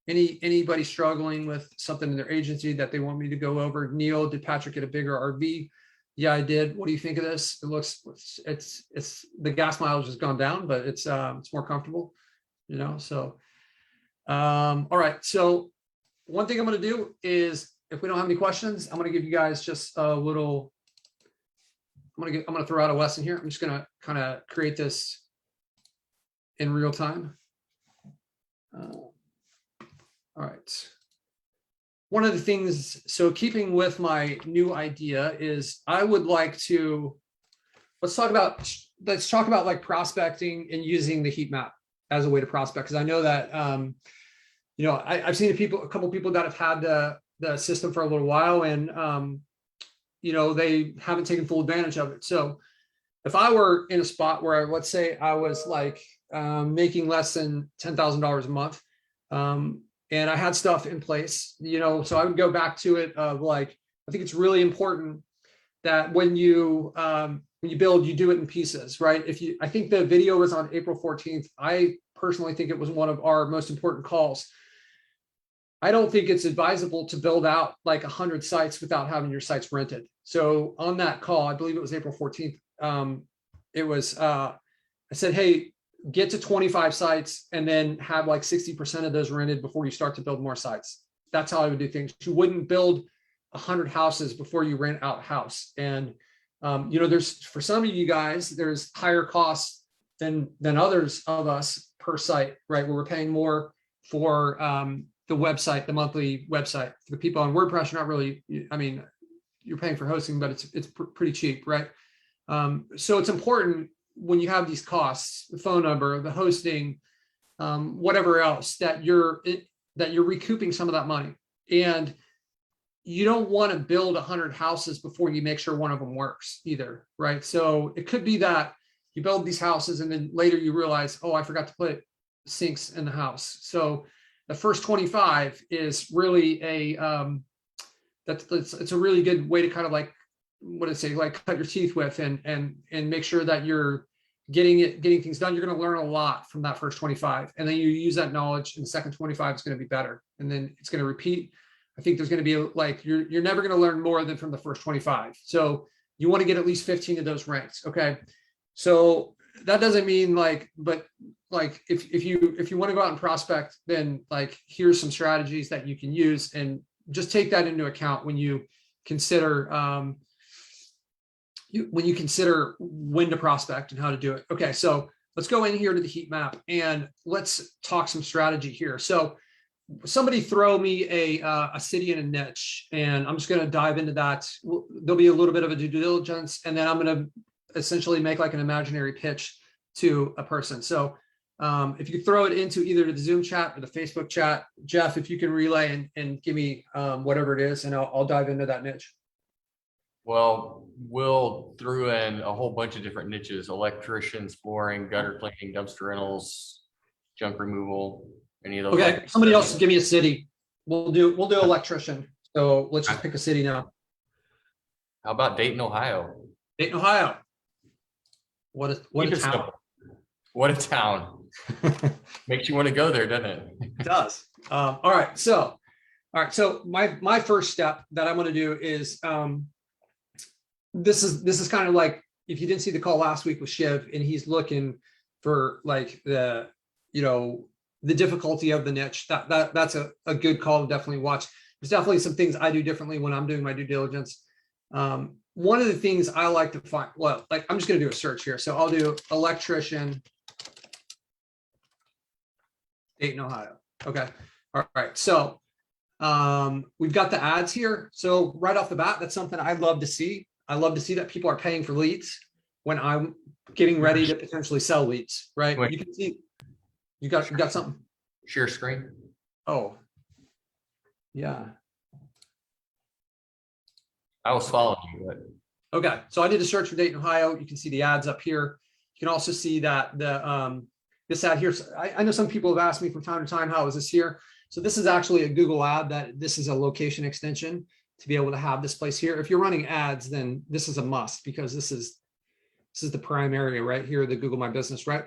Anybody struggling with something in their agency that they want me to go over? Neil, did Patrick get a bigger RV? Yeah, I did. What do you think of this? It looks, it's the gas mileage has gone down, but it's more comfortable, so. All right. So one thing I'm going to do is, if we don't have any questions, I'm going to give you guys just a little, I'm going to throw out a lesson here. I'm just going to kind of create this in real time. All right. One of the things, so keeping with my new idea, is I would like to, let's talk about like prospecting and using the heat map as a way to prospect. Because I know that, I've seen a couple people that have had the system for a little while, and they haven't taken full advantage of it. So if I were in a spot where, let's say I was like making less than $10,000 a month, and I had stuff in place, so I would go back to it of like, I think it's really important that when you build, you do it in pieces, right? I think the video was on April 14th. I personally think it was one of our most important calls. I don't think it's advisable to build out like 100 sites without having your sites rented. So on that call, I believe it was April 14th, I said, hey, get to 25 sites and then have like 60% of those rented before you start to build more sites. That's how I would do things. You wouldn't build 100 houses before you rent out a house. And, there's, for some of you guys, there's higher costs than others of us per site, right? Where we're paying more for the website, the monthly website. For the people on WordPress, you're not really, you're paying for hosting, but it's pretty cheap, right? So it's important when you have these costs, the phone number, the hosting, whatever else, that you're recouping some of that money. And you don't want to build 100 houses before you make sure one of them works either, right? So it could be that you build these houses and then later you realize, oh, I forgot to put sinks in the house. So the first 25 is really it's a really good way to kind of like, like cut your teeth with and make sure that you're getting things done. You're going to learn a lot from that first 25, and then you use that knowledge, and the second 25 is going to be better, and then it's going to repeat. I think there's going to be like, you're never going to learn more than from the first 25. So you want to get at least 15 of those ranks. Okay. So that doesn't mean but if you want to go out and prospect, then like, here's some strategies that you can use, and just take that into account when you consider, when to prospect and how to do it. Okay. So let's go in here to the heat map and let's talk some strategy here. So somebody throw me a city and a niche, and I'm just going to dive into that. There'll be a little bit of a due diligence, and then I'm going to essentially make like an imaginary pitch to a person. So if you could throw it into either the Zoom chat or the Facebook chat, Jeff, if you can relay and give me whatever it is, and I'll dive into that niche. Well, Will threw in a whole bunch of different niches: electricians, flooring, gutter cleaning, dumpster rentals, junk removal. Any of those? Okay, somebody else give me a city. We'll do electrician. So let's just pick a city now. How about Dayton, Ohio? Dayton, Ohio. What a town. What a town. Makes you want to go there, doesn't it? It does. All right. So my first step that I'm going to do is this is kind of like, if you didn't see the call last week with Shiv, and he's looking for like the difficulty of the niche, that's a good call to definitely watch. There's definitely some things I do differently when I'm doing my due diligence. One of the things I like to find, well, like, I'm just going to do a search here. So I'll do electrician, Dayton, Ohio. Okay. All right. So we've got the ads here. So right off the bat, that's something I'd love to see. I love to see that people are paying for leads when I'm getting ready to potentially sell leads, right? Wait. You can see, you got something. Share screen. Oh, yeah. I was following you, but Okay, so I did a search for Dayton, Ohio. You can see the ads up here. You can also see that this ad here. I know some people have asked me from time to time, how is this here? So this is actually a Google ad. That this is a location extension to be able to have this place here. If you're running ads, then this is a must, because this is the prime area right here, the Google My Business, right?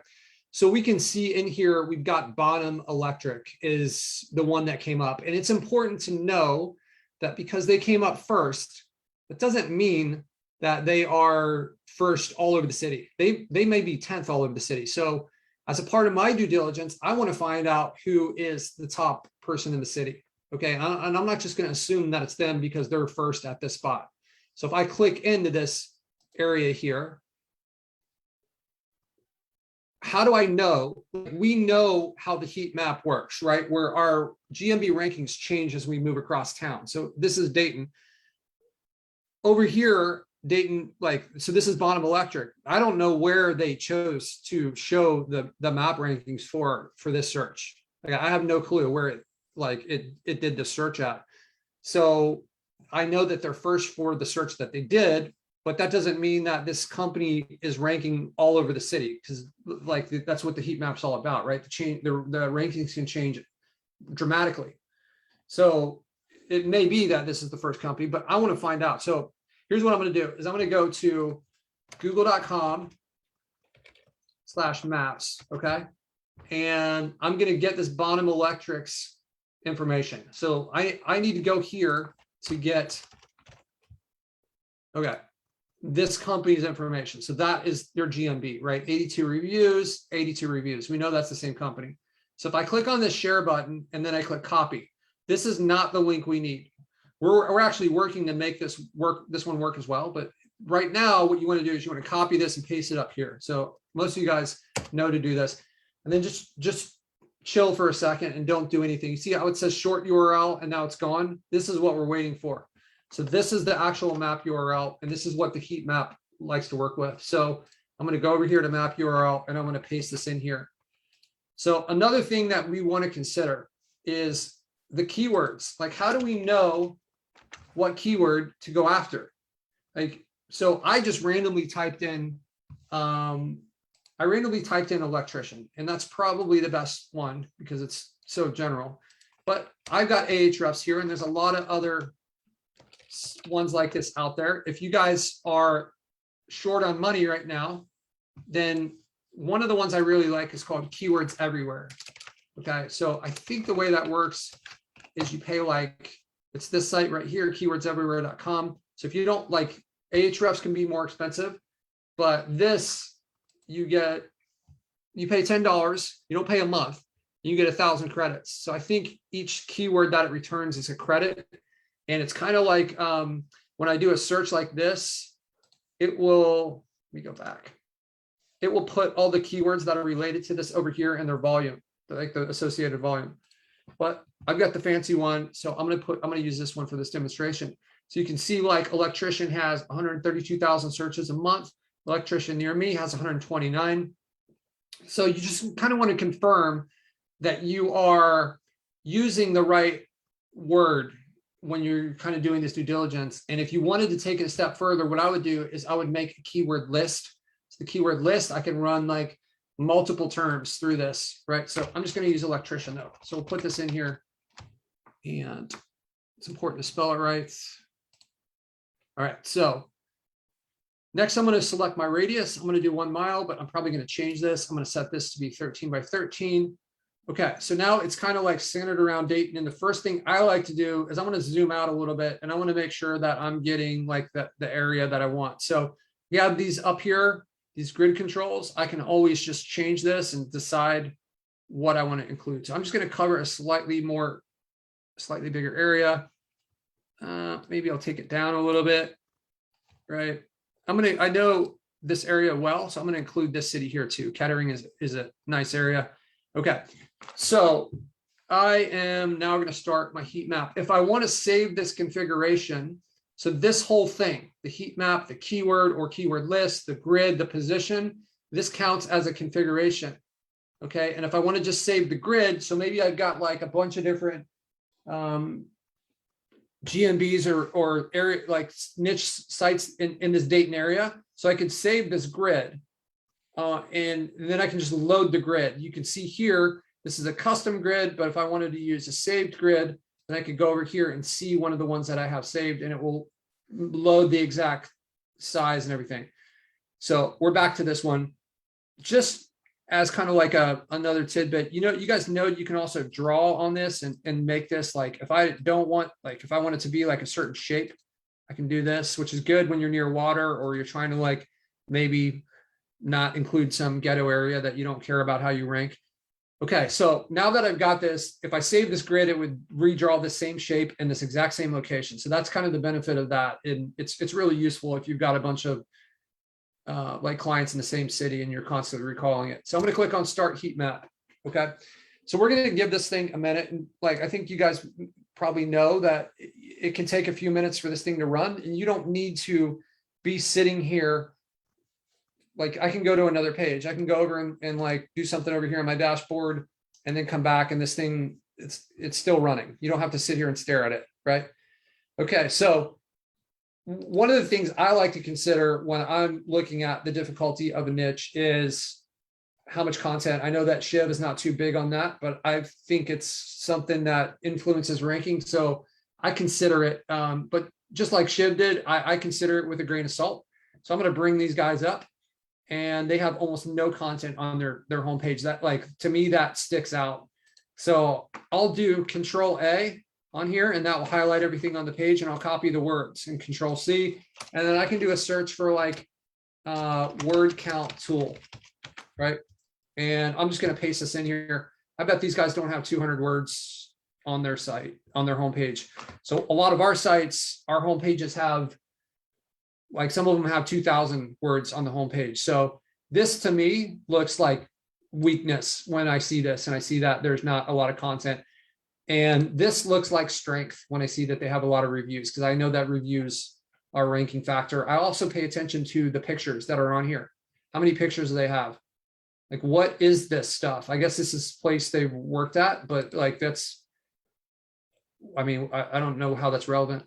So we can see in here, we've got Bottom Electric is the one that came up. And it's important to know that because they came up first, it doesn't mean that they are first all over the city. They may be 10th all over the city. So as a part of my due diligence, I want to find out who is the top person in the city. Okay, and I'm not just going to assume that it's them because they're first at this spot. So if I click into this area here, how do I know? We know how the heat map works, right? Where our GMB rankings change as we move across town. So this is Dayton. Over here, Dayton, so this is Bottom Electric. I don't know where they chose to show the map rankings for this search. Like, I have no clue where it did the search at. So I know that they're first for the search that they did, but that doesn't mean that this company is ranking all over the city, because like that's what the heat map's all about, right? The rankings can change dramatically. So it may be that this is the first company, but I want to find out. So here's what I'm going to do is I'm going to go to google.com/maps. Okay. And I'm going to get this Bonham Electric's information. So I need to go here to get, okay, this company's information. So that is their GMB, right? 82 reviews, 82 reviews. We know that's the same company. So if I click on this share button and then I click copy, this is not the link we need. We're actually working to make this one work as well. But right now, what you want to do is you want to copy this and paste it up here. So most of you guys know to do this. And then just chill for a second and don't do anything. You see how it says short URL and now it's gone? This is what we're waiting for. So this is the actual map URL, and this is what the heat map likes to work with. So I'm going to go over here to map URL and I'm going to paste this in here. So another thing that we want to consider is the keywords. Like, how do we know what keyword to go after? Like, so I just randomly typed in, electrician, and that's probably the best one because it's so general. But I've got Ahrefs here, and there's a lot of other ones like this out there. If you guys are short on money right now, then one of the ones I really like is called Keywords Everywhere. Okay, so I think the way that works is you pay like, it's this site right here, keywordseverywhere.com. So if you don't like, Ahrefs can be more expensive, but this, you pay $10, you don't pay a month, you get 1,000 credits. So I think each keyword that it returns is a credit. And it's kind of like when I do a search like this, it will, let me go back. It will put all the keywords that are related to this over here in their volume, like the associated volume. But I've got the fancy one. So I'm going to use this one for this demonstration. So you can see like electrician has 132,000 searches a month. Electrician near me has 129. So you just kind of want to confirm that you are using the right word when you're kind of doing this due diligence. And if you wanted to take it a step further, what I would do is I would make a keyword list. So the keyword list, I can run like multiple terms through this, right? So I'm just going to use electrician though. So we'll put this in here, and it's important to spell it right. All right, so next I'm going to select my radius. I'm going to do 1 mile, but I'm probably going to change this. I'm going to set this to be 13 by 13. Okay, so now it's kind of like centered around Dayton. And the first thing I like to do is I want to zoom out a little bit, and I want to make sure that I'm getting like the area that I want. So we have these up here, these grid controls. I can always just change this and decide what I want to include. So I'm just going to cover a slightly bigger area. Maybe I'll take it down a little bit, right? I know this area well, so I'm going to include this city here too. Kettering is a nice area. Okay, so I am now going to start my heat map. If I want to save this configuration, so this whole thing, the heat map, the keyword or keyword list, the grid, the position, this counts as a configuration. Okay, and if I want to just save the grid, so maybe I've got like a bunch of different GMBs or area like niche sites in this Dayton area. So I can save this grid and then I can just load the grid. You can see here, this is a custom grid, but if I wanted to use a saved grid, then I could go over here and see one of the ones that I have saved, and it will load the exact size and everything. So we're back to this one. Just as kind of like another tidbit, you guys know you can also draw on this and make this like, if I want it to be like a certain shape, I can do this, which is good when you're near water or you're trying to like maybe not include some ghetto area that you don't care about how you rank. Okay, so now that I've got this, if I save this grid, it would redraw the same shape in this exact same location. So that's kind of the benefit of that. And it's really useful if you've got a bunch of like clients in the same city and you're constantly recalling it. So I'm going to click on Start Heat Map. Okay, so we're going to give this thing a minute. And like, I think you guys probably know that it can take a few minutes for this thing to run, and you don't need to be sitting here. Like, I can go to another page. I can go over and like do something over here on my dashboard and then come back, and this thing, it's still running. You don't have to sit here and stare at it, right? Okay, so one of the things I like to consider when I'm looking at the difficulty of a niche is how much content. I know that Shiv is not too big on that, but I think it's something that influences ranking. So I consider it, but just like Shiv did, I consider it with a grain of salt. So I'm going to bring these guys up, and they have almost no content on their homepage. That, like, to me, that sticks out. So I'll do Control A on here, and that will highlight everything on the page, and I'll copy the words, and Control C, and then I can do a search for like word count tool, right? And I'm just going to paste this in here. I bet these guys don't have 200 words on their site, on their homepage. So a lot of our sites, our homepages have, like, some of them have 2,000 words on the homepage. So this to me looks like weakness when I see this, and I see that there's not a lot of content. And this looks like strength when I see that they have a lot of reviews, because I know that reviews are a ranking factor. I also pay attention to the pictures that are on here. How many pictures do they have? Like, what is this stuff? I guess this is a place they've worked at, but like, that's, I mean, I don't know how that's relevant.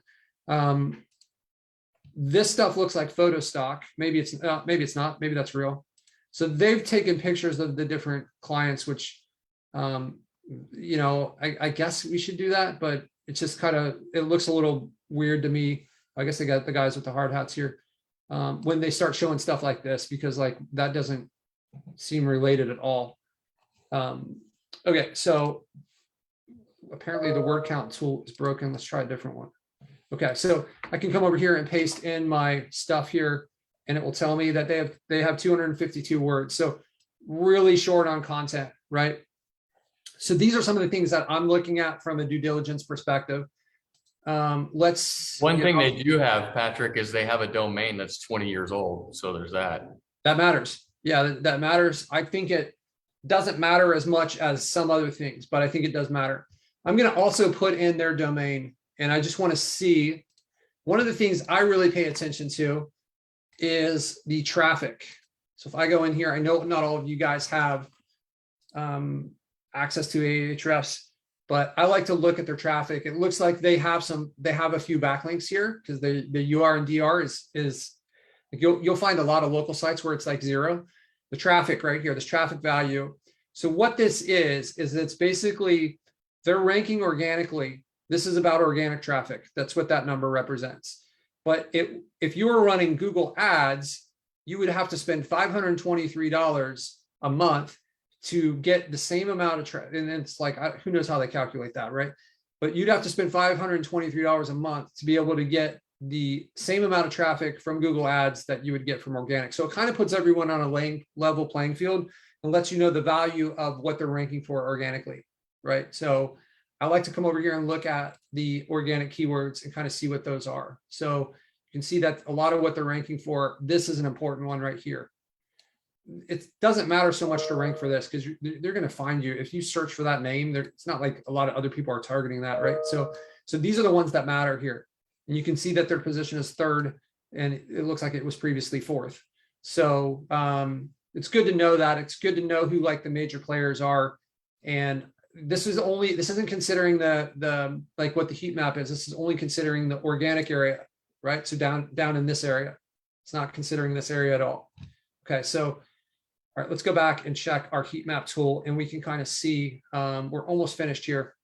This stuff looks like photo stock. Maybe it's not, maybe that's real. So they've taken pictures of the different clients, which, you know, I guess we should do that, but it's just kind of, it looks a little weird to me. I guess they got the guys with the hard hats here when they start showing stuff like this, because like that doesn't seem related at all. Okay, so apparently the word count tool is broken. Let's try a different one. Okay, so I can come over here and paste in my stuff here, and it will tell me that they have 252 words. So really short on content, right? So these are some of the things that I'm looking at from a due diligence perspective. One thing they do have, Patrick, is they have a domain that's 20 years old. So there's that. That matters. Yeah, that matters. I think it doesn't matter as much as some other things, but I think it does matter. I'm going to also put in their domain, and I just want to see, one of the things I really pay attention to is the traffic. So if I go in here, I know not all of you guys have access to Ahrefs, but I like to look at their traffic. It looks like they have a few backlinks here, because the UR and DR is you'll find a lot of local sites where it's like 0. The traffic right here, this traffic value. So what this is it's basically they're ranking organically. This is about organic traffic. That's what that number represents. But if you were running Google ads, you would have to spend $523 a month to get the same amount of traffic. And it's like, who knows how they calculate that, right? But you'd have to spend $523 a month to be able to get the same amount of traffic from Google ads that you would get from organic. So it kind of puts everyone on a level playing field and lets you know the value of what they're ranking for organically, right? So I like to come over here and look at the organic keywords and kind of see what those are. So you can see that a lot of what they're ranking for, this is an important one right here. It doesn't matter so much to rank for this, because they're going to find you. If you search for that name, it's not like a lot of other people are targeting that, right? So these are the ones that matter here. And you can see that their position is 3rd, and it looks like it was previously 4th. So it's good to know that. It's good to know who like the major players are. And this isn't considering the like what the heat map is. This is only considering the organic area, right? So down in this area, it's not considering this area at all. Okay, so all right, let's go back and check our heat map tool, and we can kind of see we're almost finished here.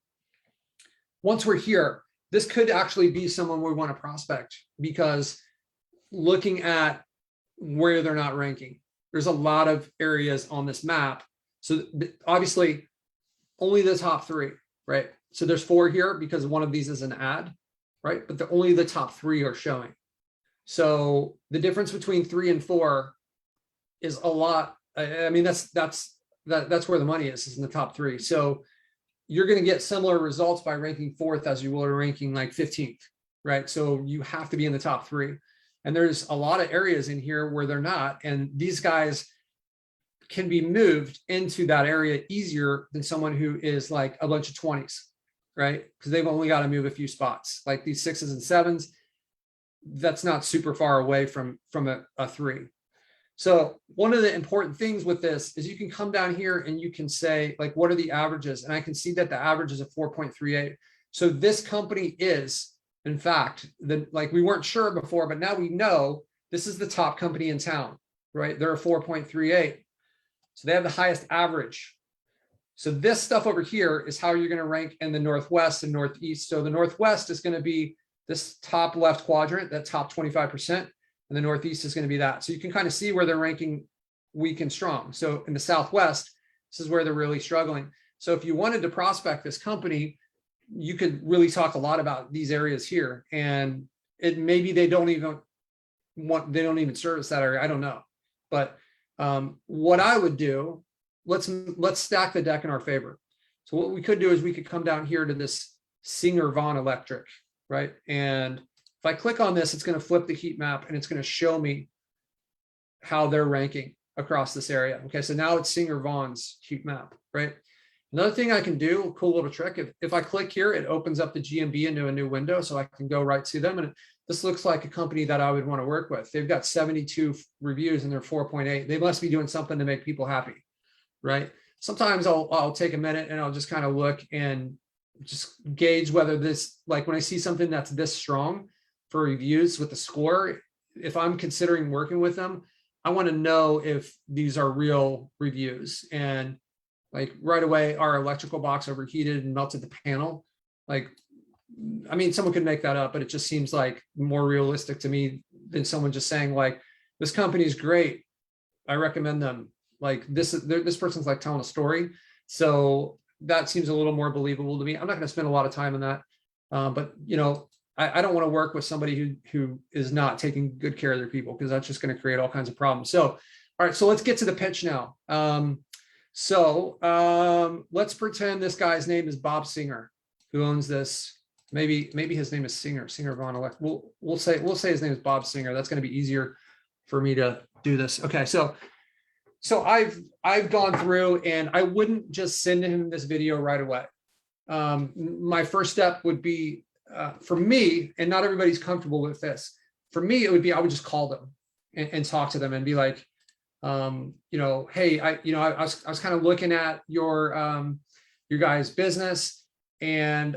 Once we're here, this could actually be someone we want to prospect, because looking at where they're not ranking, there's a lot of areas on this map. So obviously only the top 3, right? So there's 4 here because one of these is an ad, right? But only the top 3 are showing. So the difference between 3 and 4 is a lot. I mean, that's where the money is in the top 3. So you're going to get similar results by ranking 4th as you will ranking like 15th, right? So you have to be in the top 3. And there's a lot of areas in here where they're not. And these guys can be moved into that area easier than someone who is like a bunch of 20s, right? Because they've only got to move a few spots. Like these 6s and 7s, that's not super far away from a 3. So one of the important things with this is you can come down here and you can say, like, what are the averages? And I can see that the average is a 4.38. So this company is In fact, like we weren't sure before, but now we know this is the top company in town, right? They're a 4.38. So they have the highest average. So this stuff over here is how you're going to rank in the Northwest and Northeast. So the Northwest is going to be this top left quadrant, that top 25%, and the Northeast is going to be that. So you can kind of see where they're ranking weak and strong. So in the Southwest, this is where they're really struggling. So if you wanted to prospect this company, you could really talk a lot about these areas here, and it maybe they don't even service that area. I don't know, but what I would do, let's stack the deck in our favor. So what we could do is we could come down here to this Singer Von Electric, right? And if I click on this, it's going to flip the heat map and it's going to show me how they're ranking across this area. Okay, so now it's Singer Von's heat map, right? Another thing I can do, a cool little trick, if I click here, it opens up the GMB into a new window, so I can go right to them. And this looks like a company that I would want to work with. They've got 72 reviews and they're 4.8. They must be doing something to make people happy, right? Sometimes I'll take a minute and I'll just kind of look and just gauge whether this, like when I see something that's this strong for reviews with the score, if I'm considering working with them, I want to know if these are real reviews. And like right away, our electrical box overheated and melted the panel. Like, I mean, someone could make that up, but it just seems like more realistic to me than someone just saying like, this company is great, I recommend them. Like this person's like telling a story. So that seems a little more believable to me. I'm not going to spend a lot of time on that. But you know, I don't want to work with somebody who is not taking good care of their people, because that's just going to create all kinds of problems. So, all right, so let's get to the pitch now. Let's pretend this guy's name is Bob Singer, who owns this. Maybe his name is Singer Von Elect. We'll say his name is Bob Singer. That's going to be easier for me to do this. Okay, so I've gone through, and I wouldn't just send him this video right away. My first step would be for me, and not everybody's comfortable with this. For me, it would be I would just call them and talk to them and be like, you know, hey, I was kind of looking at your guys' business, and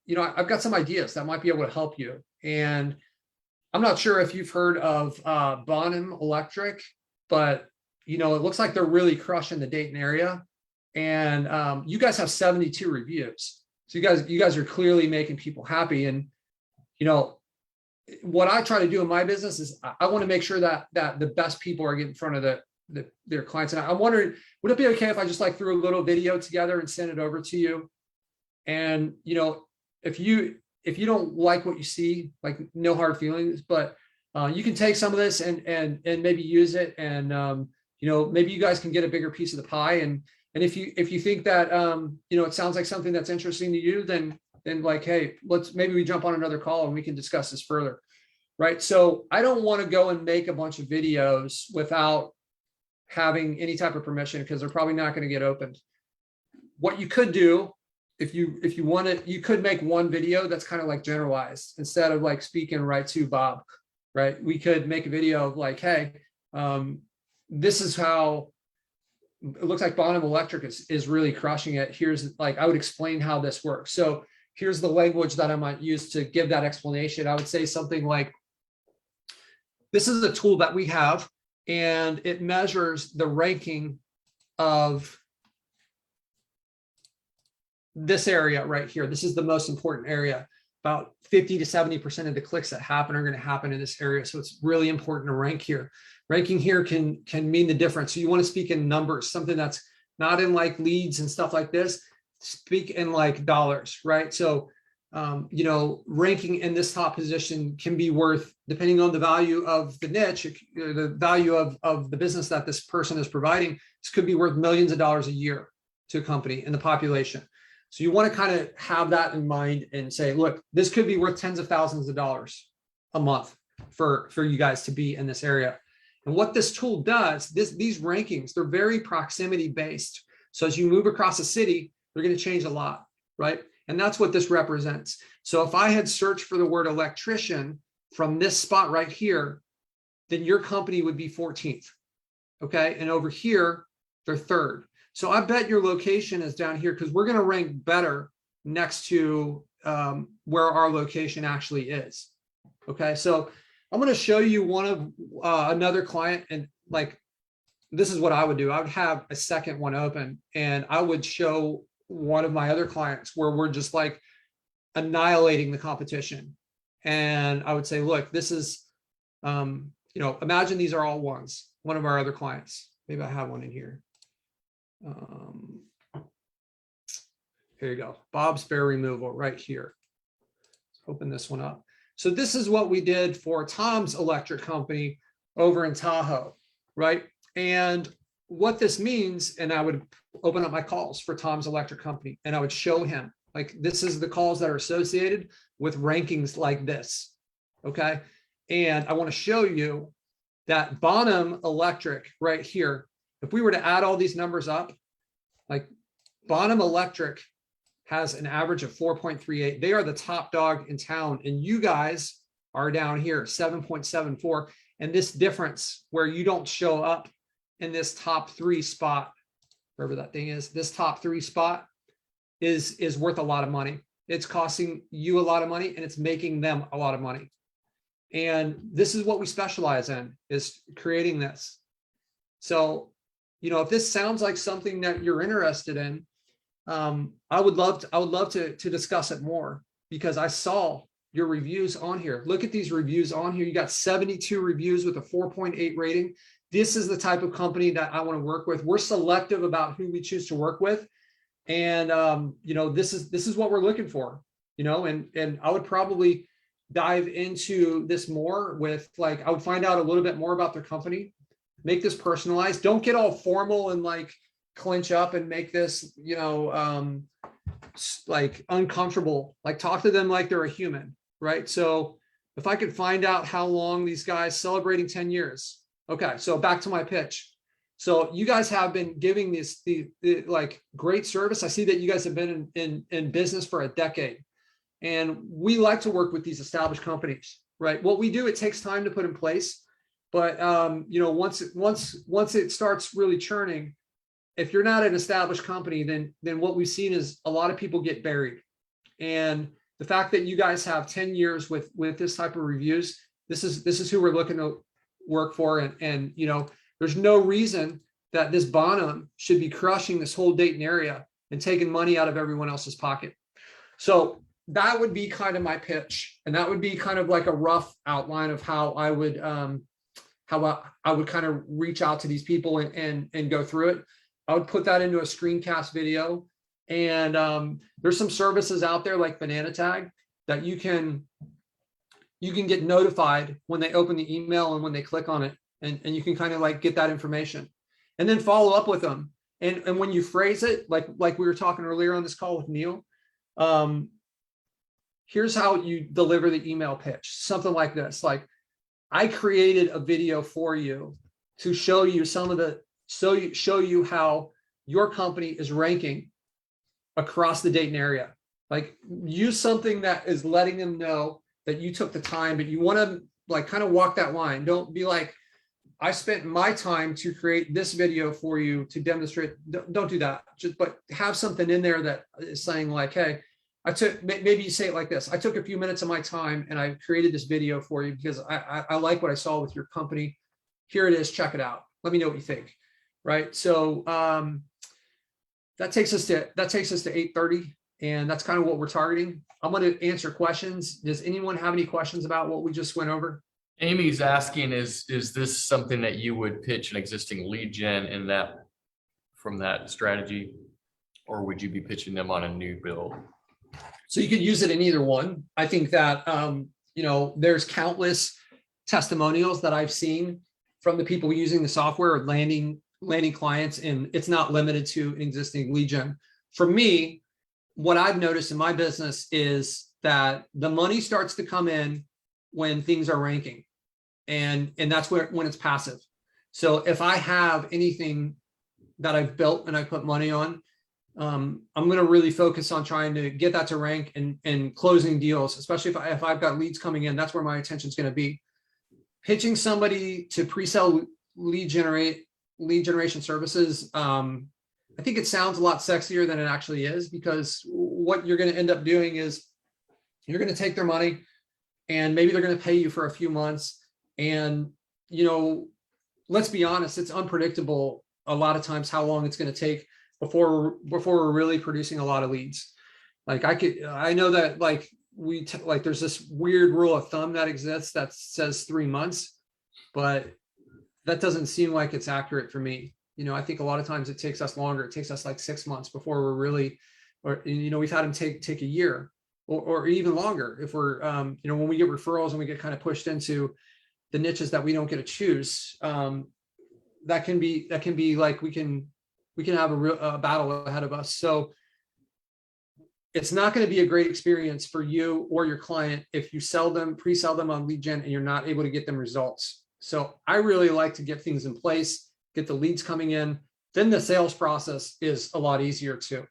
you know, I've got some ideas that might be able to help you. And I'm not sure if you've heard of Bonham Electric, but you know, it looks like they're really crushing the Dayton area. And you guys have 72 reviews. So you guys are clearly making people happy. And you know, what I try to do in my business is I want to make sure that the best people are getting in front of their clients. And I'm wondering, would it be okay if I just like threw a little video together and send it over to you? And you know, if you don't like what you see, like no hard feelings, but you can take some of this and maybe use it, and you know, maybe you guys can get a bigger piece of the pie. And if you think that you know, it sounds like something that's interesting to you, then like, hey, maybe we jump on another call and we can discuss this further, right? So I don't want to go and make a bunch of videos without having any type of permission, because they're probably not going to get opened. What you could do, if you want it, you could make one video that's kind of like generalized, instead of like speaking right to Bob, right? We could make a video of like, hey, this is how it looks like Bonham Electric is really crushing it. Here's like, I would explain how this works. So here's the language that I might use to give that explanation. I would say something like, this is a tool that we have, and it measures the ranking of this area right here. This is the most important area. About 50 to 70% of the clicks that happen are going to happen in this area. So it's really important to rank here. Ranking here can mean the difference. So you want to speak in numbers, something that's not in like leads and stuff like this. Speak in like dollars, right? So, you know, ranking in this top position can be worth, depending on the value of the niche, the value of the business that this person is providing, this could be worth millions of dollars a year to a company in the population. So you want to kind of have that in mind and say, look, this could be worth tens of thousands of dollars a month for you guys to be in this area. And what this tool does, these rankings, they're very proximity based. So as you move across a city, they're going to change a lot, right? And that's what this represents. So if I had searched for the word electrician from this spot right here, then your company would be 14th, okay? And over here, they're third. So I bet your location is down here, because we're going to rank better next to where our location actually is. Okay, so I'm going to show you one of another client, and like, this is what I would do. I would have a second one open, and I would show one of my other clients where we're just like annihilating the competition. And I would say, look, this is, you know, imagine these are all ones, one of our other clients. Maybe I have one in here. Here you go. Bob's Bear Removal right here. Let's open this one up. So this is what we did for Tom's Electric Company over in Tahoe, right? And what this means, and I would open up my calls for Tom's Electric Company, and I would show him, like, this is the calls that are associated with rankings like this, okay? And I want to show you that Bonham Electric right here, if we were to add all these numbers up, like Bonham Electric has an average of 4.38. They are the top dog in town, and you guys are down here, 7.74. And this difference where you don't show up in this top 3 spot, wherever that thing is, this top 3 spot is worth a lot of money. It's costing you a lot of money, and it's making them a lot of money. And this is what we specialize in, is creating this. So, you know, if this sounds like something that you're interested in, I would love to discuss it more, because I saw your reviews on here. Look at these reviews on here. You got 72 reviews with a 4.8 rating. This is the type of company that I want to work with. We're selective about who we choose to work with. And, you know, this is what we're looking for, you know, and I would probably dive into this more with, like, I would find out a little bit more about their company, make this personalized. Don't get all formal and like clinch up and make this, you know, like uncomfortable. Like, talk to them like they're a human, right? So if I could find out how long these guys celebrating 10 years. Okay, so back to my pitch. So you guys have been giving this the like great service. I see that you guys have been in business for a decade, and we like to work with these established companies, right? What we do, it takes time to put in place, but you know, once it starts really churning, if you're not an established company, then what we've seen is a lot of people get buried. And the fact that you guys have 10 years with this type of reviews, this is who we're looking to work for, and you know, there's no reason that this Bonham should be crushing this whole Dayton area and taking money out of everyone else's pocket. So that would be kind of my pitch, and that would be kind of like a rough outline of how I would kind of reach out to these people and go through it. I would put that into a screencast video, and there's some services out there like Banana Tag that you can get notified when they open the email and when they click on it. And you can kind of like get that information and then follow up with them. And when you phrase it, like we were talking earlier on this call with Neil, here's how you deliver the email pitch, something like this. Like, I created a video for you to show you show you how your company is ranking across the Dayton area. Like, use something that is letting them know that you took the time, but you want to like kind of walk that line. Don't be like, I spent my time to create this video for you to demonstrate. Don't do that. But have something in there that is saying like, hey, maybe you say it like this. I took a few minutes of my time and I created this video for you because I like what I saw with your company. Here it is. Check it out. Let me know what you think. Right. So that takes us to 8:30, and that's kind of what we're targeting. I'm going to answer questions. Does anyone have any questions about what we just went over? Amy's asking, is this something that you would pitch an existing lead gen from that strategy, or would you be pitching them on a new build? So you could use it in either one. I think that, you know, there's countless testimonials that I've seen from the people using the software or landing clients, and it's not limited to an existing lead gen. For me, what I've noticed in my business is that the money starts to come in when things are ranking, and that's when it's passive. So if I have anything that I've built and I put money on, I'm going to really focus on trying to get that to rank and closing deals, especially if I've got leads coming in. That's where my attention is going to be. Pitching somebody to pre-sell lead generation services, I think it sounds a lot sexier than it actually is, because what you're going to end up doing is you're going to take their money and maybe they're going to pay you for a few months. And, you know, let's be honest, it's unpredictable a lot of times how long it's going to take before we're really producing a lot of leads. Like I know that like there's this weird rule of thumb that exists that says 3 months, but that doesn't seem like it's accurate for me. You know, I think a lot of times it takes us longer. It takes us like 6 months before we're really, or, you know, we've had them take a year or even longer. If we're, you know, when we get referrals and we get kind of pushed into the niches that we don't get to choose, that can be like, we can have a battle ahead of us. So it's not going to be a great experience for you or your client if you pre-sell them on lead gen and you're not able to get them results. So I really like to get things in place, get the leads coming in, then the sales process is a lot easier too.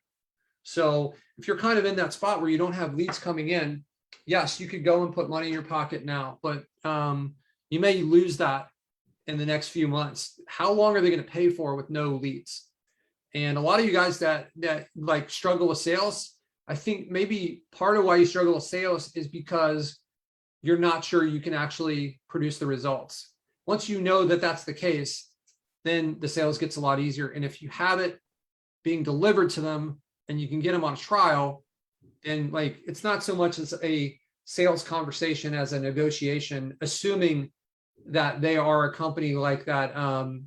So if you're kind of in that spot where you don't have leads coming in, yes, you could go and put money in your pocket now, but you may lose that in the next few months. How long are they going to pay for with no leads? And a lot of you guys that like struggle with sales, I think maybe part of why you struggle with sales is because you're not sure you can actually produce the results. Once you know that that's the case, then the sales gets a lot easier. And if you have it being delivered to them and you can get them on a trial, then like, it's not so much as a sales conversation as a negotiation, assuming that they are a company like that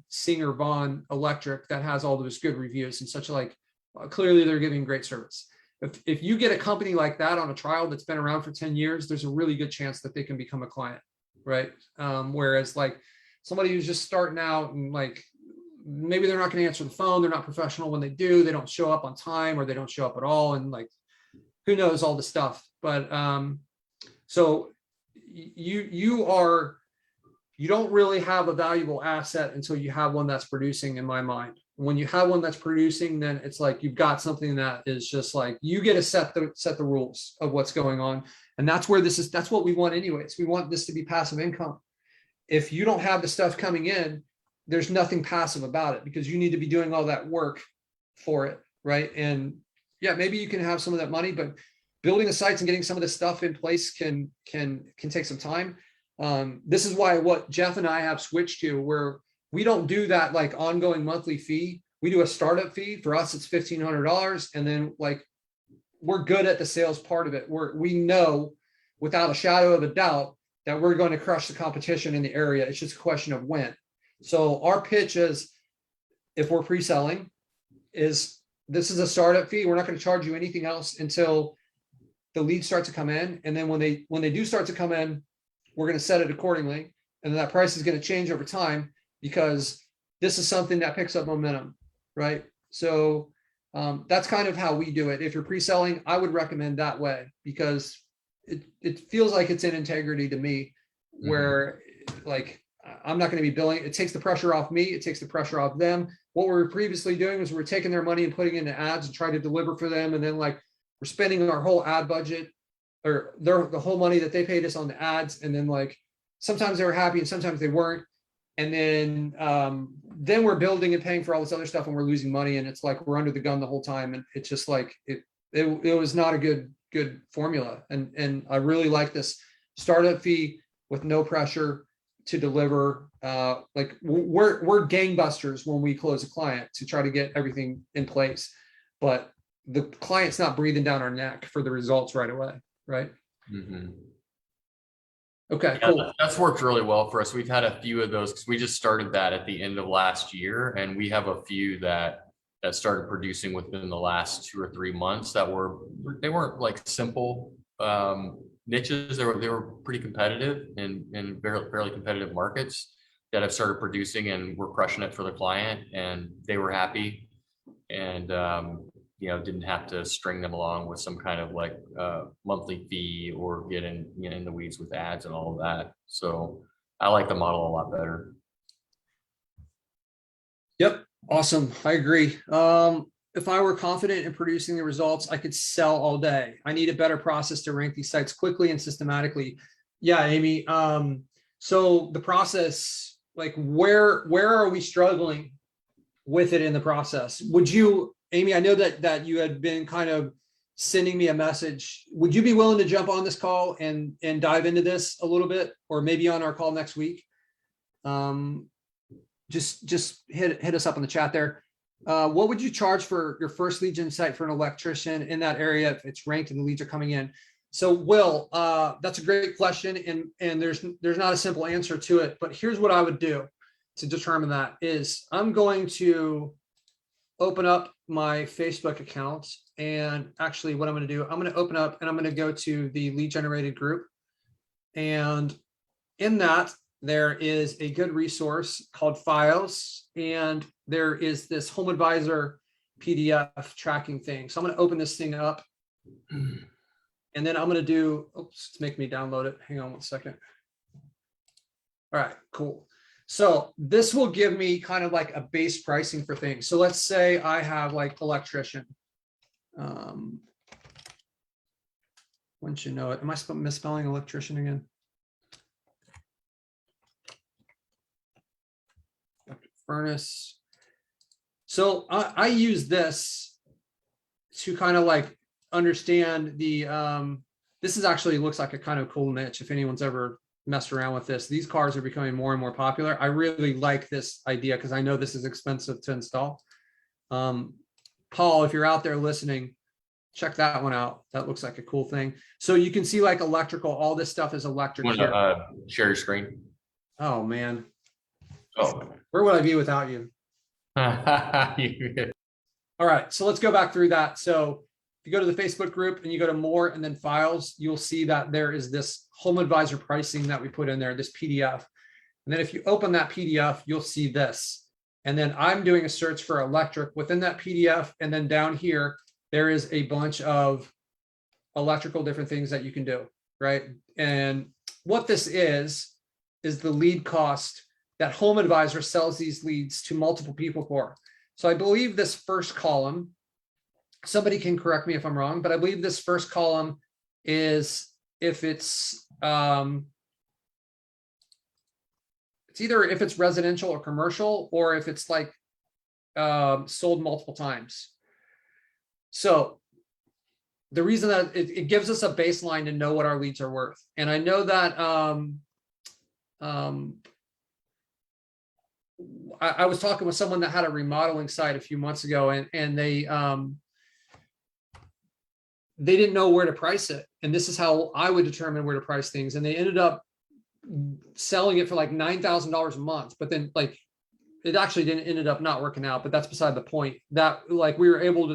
Singer Vaughn Electric that has all those good reviews and such, like clearly they're giving great service. If you get a company like that on a trial that's been around for 10 years, there's a really good chance that they can become a client, right? Whereas like somebody who's just starting out and like, maybe they're not going to answer the phone, they're not professional when they do, they don't show up on time or they don't show up at all. And like, who knows all the stuff. But so you don't really have a valuable asset until you have one that's producing, in my mind. When you have one that's producing, then it's like you've got something that is just like, you get to set the rules of what's going on. And that's where that's what we want anyways. We want this to be passive income. If you don't have the stuff coming in, there's nothing passive about it because you need to be doing all that work for it, right? And yeah, maybe you can have some of that money, but building the sites and getting some of this stuff in place can take some time. This is why what Jeff and I have switched to, where we don't do that like ongoing monthly fee. We do a startup fee. For us, it's $1,500. And then like, we're good at the sales part of it. We know without a shadow of a doubt that we're going to crush the competition in the area. It's just a question of when. So our pitch is, if we're pre-selling, is this is a startup fee. We're not going to charge you anything else until the leads start to come in. And then when they do start to come in, we're going to set it accordingly. And that price is going to change over time because this is something that picks up momentum, right? So that's kind of how we do it. If you're pre-selling, I would recommend that way because it feels like it's in integrity to me, where like, I'm not going to be billing. It takes the pressure off me. It takes the pressure off them. What we were previously doing was we're taking their money and putting it into ads and trying to deliver for them. And then like we're spending our whole ad budget or the whole money that they paid us on the ads. And then like, sometimes they were happy and sometimes they weren't. And then we're building and paying for all this other stuff and we're losing money. And it's like, we're under the gun the whole time. And it's just like, it was not a good formula. And I really like this startup fee with no pressure to deliver. Like we're gangbusters when we close a client to try to get everything in place, but the client's not breathing down our neck for the results right away. Right. Okay, yeah, cool. That's worked really well for us. We've had a few of those because we just started that at the end of last year, and we have a few that started producing within the last 2 or 3 months that they weren't like simple niches. They were pretty competitive in fairly competitive markets that have started producing, and we're crushing it for the client, and they were happy, and didn't have to string them along with some kind of like monthly fee or get in the weeds with ads and all of that. So I like the model a lot better. Yep. Awesome. I agree. If I were confident in producing the results, I could sell all day. I need a better process to rank these sites quickly and systematically. Yeah, Amy. So the process, like where are we struggling with it in the process. Would you, Amy, I know that you had been kind of sending me a message. Would you be willing to jump on this call and dive into this a little bit, or maybe on our call next week? Just hit us up in the chat there. What would you charge for your first lead gen site for an electrician in that area if it's ranked and the leads are coming in? So Will, that's a great question, and there's not a simple answer to it, but here's what I would do to determine that is I'm going to open up my Facebook account, and actually what I'm going to do, I'm going to open up and I'm going to go to the lead generated group, and in that there is a good resource called Files, and there is this Homeadvisor PDF tracking thing. So I'm going to open this thing up, and then I'm going to do, oops, it's making me download it. Hang on one second. All right, cool. So this will give me kind of like a base pricing for things. So let's say I have like Electrician. Once you know it, am I misspelling Electrician again? Furnace. So I use this to kind of like understand the, this is actually looks like a kind of cool niche if anyone's ever messed around with this. These cars are becoming more and more popular. I really like this idea because I know this is expensive to install. Paul, if you're out there listening, check that one out. That looks like a cool thing. So you can see like electrical, all this stuff is electric. You want to share your screen? Oh man. Oh. Where would I be without you? All right, so let's go back through that. So if you go to the Facebook group and you go to more and then files, you'll see that there is this Homeadvisor pricing that we put in there, this PDF. And then if you open that PDF, you'll see this. And then I'm doing a search for electric within that PDF. And then down here, there is a bunch of electrical different things that you can do, right? And what this is the lead cost that Homeadvisor sells these leads to multiple people for. So I believe this first column, somebody can correct me if I'm wrong, but I believe this first column is if it's either if it's residential or commercial, or if it's like sold multiple times. So the reason that it gives us a baseline to know what our leads are worth. And I know that I was talking with someone that had a remodeling site a few months ago, and they didn't know where to price it. And this is how I would determine where to price things. And they ended up selling it for like $9,000 a month, but then like it actually ended up not working out, but that's beside the point. That like we were able to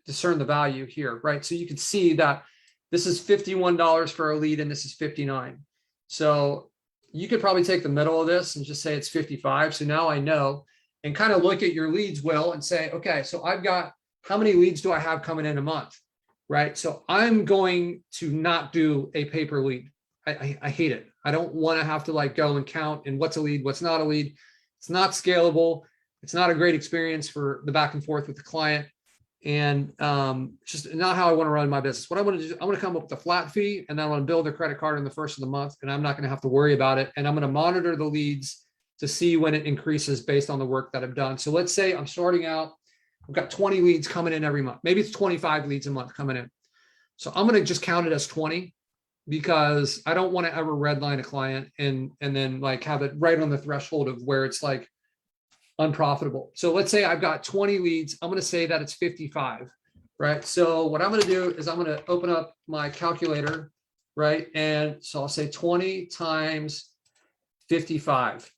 discern the value here, right? So you can see that this is $51 for a lead and this is $59. So you could probably take the middle of this and just say it's 55. So now I know, and kind of look at your leads, Will, and say, okay, so I've got, how many leads do I have coming in a month, right? So I'm going to not do a paper lead. I hate it. I don't want to have to like go and count and what's a lead, what's not a lead. It's not scalable. It's not a great experience for the back and forth with the client. And just not how I want to run my business. What I want to do, I want to come up with a flat fee, and then I want to build their credit card in the first of the month, and I'm not going to have to worry about it. And I'm going to monitor the leads to see when it increases based on the work that I've done. So let's say I'm starting out, I've got 20 leads coming in every month. Maybe it's 25 leads a month coming in. So I'm going to just count it as 20 because I don't want to ever redline a client and then like have it right on the threshold of where it's like unprofitable. So let's say I've got 20 leads. I'm going to say that it's 55, right? So what I'm going to do is I'm going to open up my calculator, right? And so I'll say 20 times 55,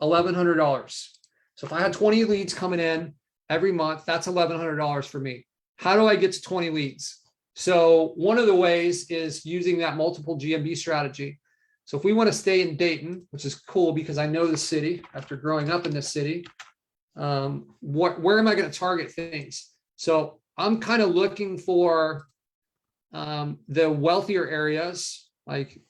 $1,100. So if I had 20 leads coming in every month, that's $1,100 for me. How do I get to 20 leads? So one of the ways is using that multiple GMB strategy. So if we want to stay in Dayton, which is cool because I know the city after growing up in this city, where am I going to target things? So I'm kind of looking for the wealthier areas, like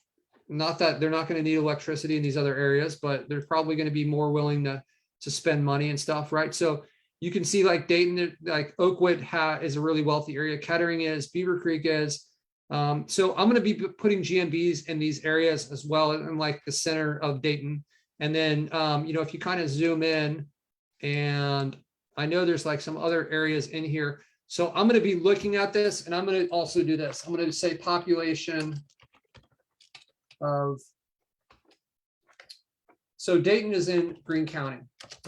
not that they're not going to need electricity in these other areas, but they're probably going to be more willing to spend money and stuff, right? So you can see like Dayton, like Oakwood is a really wealthy area. Kettering is, Beaver Creek is. So I'm going to be putting GMBs in these areas as well, in like the center of Dayton. And then, you know, if you kind of zoom in And I know there's like some other areas in here. So I'm going to be looking at this, and I'm going to also do this. I'm going to say population of, so Dayton is in Greene County.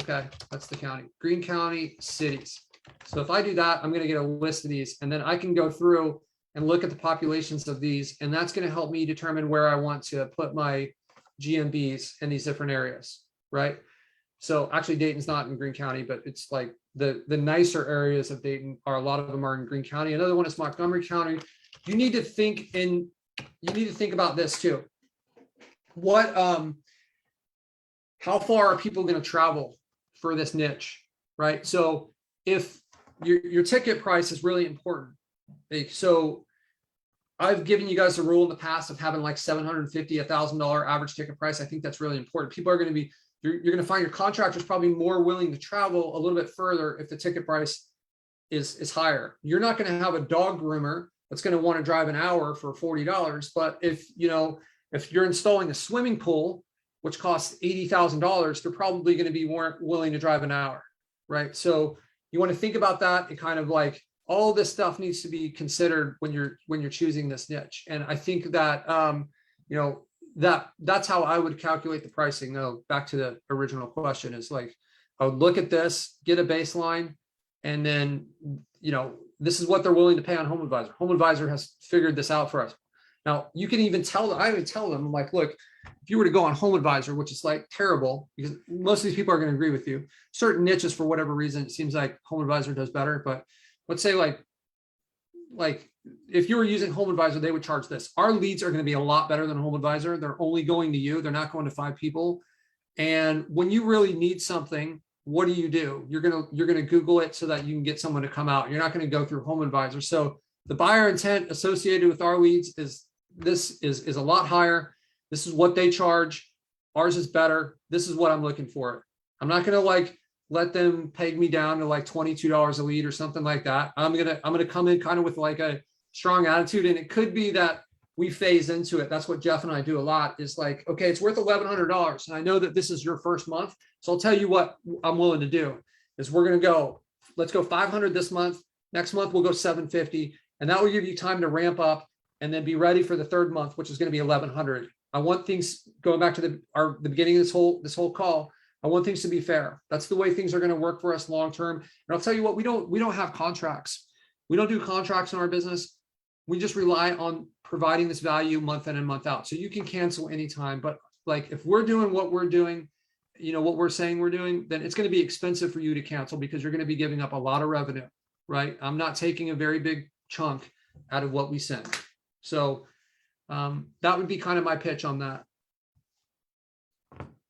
Okay, that's the county. Greene County cities. So if I do that, I'm going to get a list of these, and then I can go through and look at the populations of these, and that's going to help me determine where I want to put my GMBs in these different areas, right? So actually Dayton's not in Greene County, but it's like the nicer areas of Dayton are, a lot of them are in Greene County. Another one is Montgomery County. You need to think about this too. What, how far are people going to travel for this niche, right? So if your ticket price is really important. So I've given you guys a rule in the past of having like $750, $1,000 average ticket price. I think that's really important. People are going to be, you're going to find your contractors probably more willing to travel a little bit further if the ticket price is higher. You're not going to have a dog groomer that's going to want to drive an hour for $40. But if you're installing a swimming pool, which costs $80,000, they're probably going to be more willing to drive an hour, right? So you want to think about that, and kind of like all this stuff needs to be considered when you're choosing this niche. And I think that that's how I would calculate the pricing. Though, back to the original question, is like I would look at this, get a baseline, and then this is what they're willing to pay on Homeadvisor. Homeadvisor has figured this out for us. Now you can even tell them, I would tell them, I'm like, look, if you were to go on Homeadvisor, which is like terrible, because most of these people are going to agree with you, certain niches, for whatever reason, it seems like Homeadvisor does better. But let's say like if you were using Homeadvisor, they would charge this. Our leads are going to be a lot better than Homeadvisor. They're only going to you. They're not going to 5 people. And when you really need something, what do? You're going to Google it so that you can get someone to come out. You're not going to go through Homeadvisor. So the buyer intent associated with our leads is a lot higher. This is what they charge. Ours is better. This is what I'm looking for. I'm not going to like let them peg me down to like $22 a lead or something like that. I'm going to come in kind of with like a strong attitude. And it could be that we phase into it. That's what Jeff and I do a lot, is like, okay, it's worth $1,100. And I know that this is your first month. So I'll tell you what I'm willing to do is let's go 500 this month. Next month, we'll go 750. And that will give you time to ramp up and then be ready for the third month, which is going to be 1,100. I want things, going back to the beginning of this whole call, I want things to be fair. That's the way things are going to work for us long term. And I'll tell you what, we don't have contracts. We don't do contracts in our business. We just rely on providing this value month in and month out. So you can cancel anytime. But like if we're doing what we're doing, what we're saying we're doing, then it's going to be expensive for you to cancel, because you're going to be giving up a lot of revenue, right? I'm not taking a very big chunk out of what we send. So that would be kind of my pitch on that.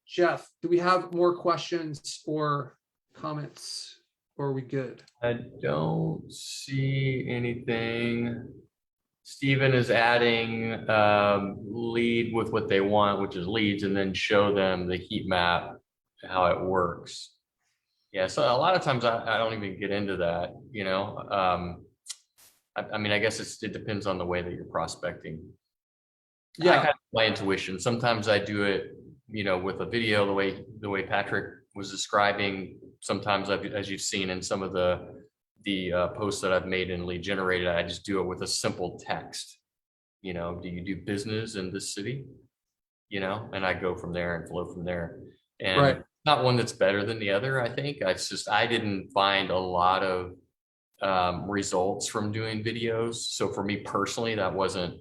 Jeff, do we have more questions or comments, or are we good? I don't see anything. Stephen is adding lead with what they want, which is leads, and then show them the heat map, how it works. Yeah, so a lot of times I don't even get into that, I mean, I guess it depends on the way that you're prospecting. Yeah, I kind of my intuition. Sometimes I do it, with a video, the way Patrick was describing. Sometimes as you've seen in some of the posts that I've made in Lead Generated, I just do it with a simple text. Do you do business in this city? And I go from there and flow from there. And right. Not one that's better than the other. I think it's just I didn't find a lot of results from doing videos. So for me personally, that wasn't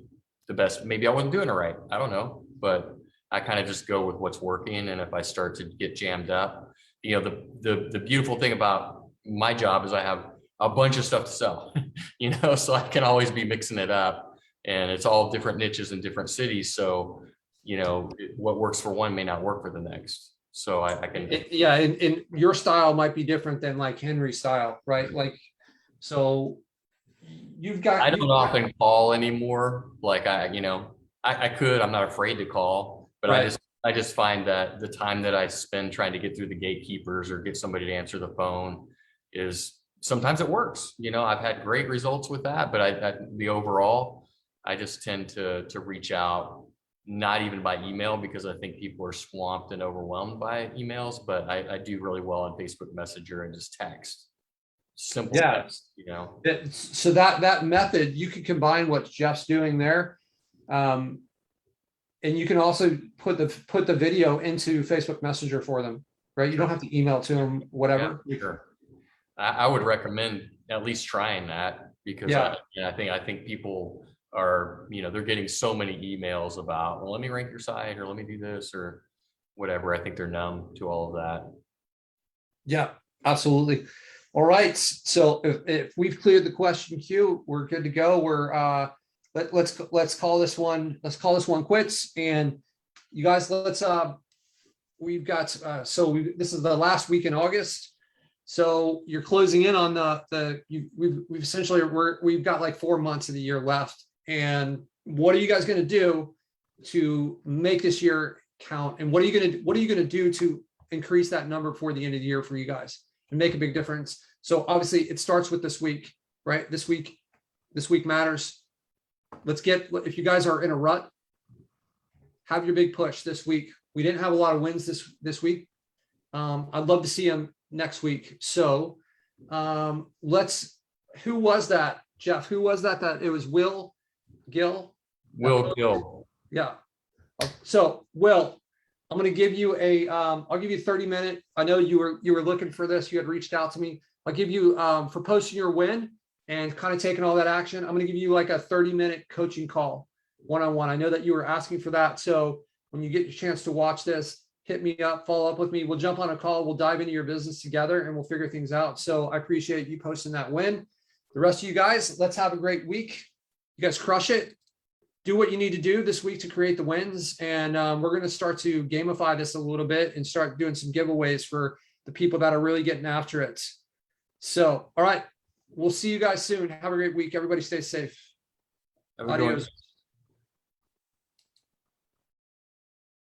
the best. Maybe I wasn't doing it right. I don't know, but I kind of just go with what's working. And if I start to get jammed up, the beautiful thing about my job is I have a bunch of stuff to sell, so I can always be mixing it up, and it's all different niches in different cities. So, what works for one may not work for the next. So I can. And your style might be different than like Henry's style, right? Like, so I don't often call anymore. Like I could, I'm not afraid to call, but right. I just find that the time that I spend trying to get through the gatekeepers or get somebody to answer the phone is sometimes it works. I've had great results with that, but the overall, I just tend to reach out not even by email, because I think people are swamped and overwhelmed by emails, but I do really well on Facebook Messenger and just text. Simple text, you know. So that method, you can combine what Jeff's doing there. And you can also put the video into Facebook Messenger for them, right? You don't have to email to them, whatever. Yeah, sure. I would recommend at least trying that, because I think people are, you know, they're getting so many emails about, well, let me rank your site, or let me do this, or whatever. I think they're numb to all of that. Yeah, absolutely. All right. So if we've cleared the question queue, we're good to go. We're let's call this one quits. And you guys, we've got this is the last week in August. So you're closing in on we've essentially we've got like 4 months of the year left. And what are you guys going to do to make this year count? And what are you going to do to increase that number for the end of the year for you guys and make a big difference? So obviously it starts with this week, right? This week matters. If you guys are in a rut, have your big push this week. We didn't have a lot of wins this week. I'd love to see them next week. So who was that, Jeff? Who was that it was Will Gill? Will Gill. Yeah. So Will, I'm going to give you I'll give you 30-minute. I know you were looking for this. You had reached out to me. I'll give you for posting your win and kind of taking all that action. I'm going to give you like a 30-minute coaching call one-on-one. I know that you were asking for that. So when you get your chance to watch this, hit me up, follow up with me. We'll jump on a call. We'll dive into your business together and we'll figure things out. So I appreciate you posting that win. The rest of you guys, let's have a great week. You guys crush it. Do what you need to do this week to create the wins. And we're going to start to gamify this a little bit and start doing some giveaways for the people that are really getting after it. So, all right. We'll see you guys soon. Have a great week. Everybody stay safe. Have a good one. Adios.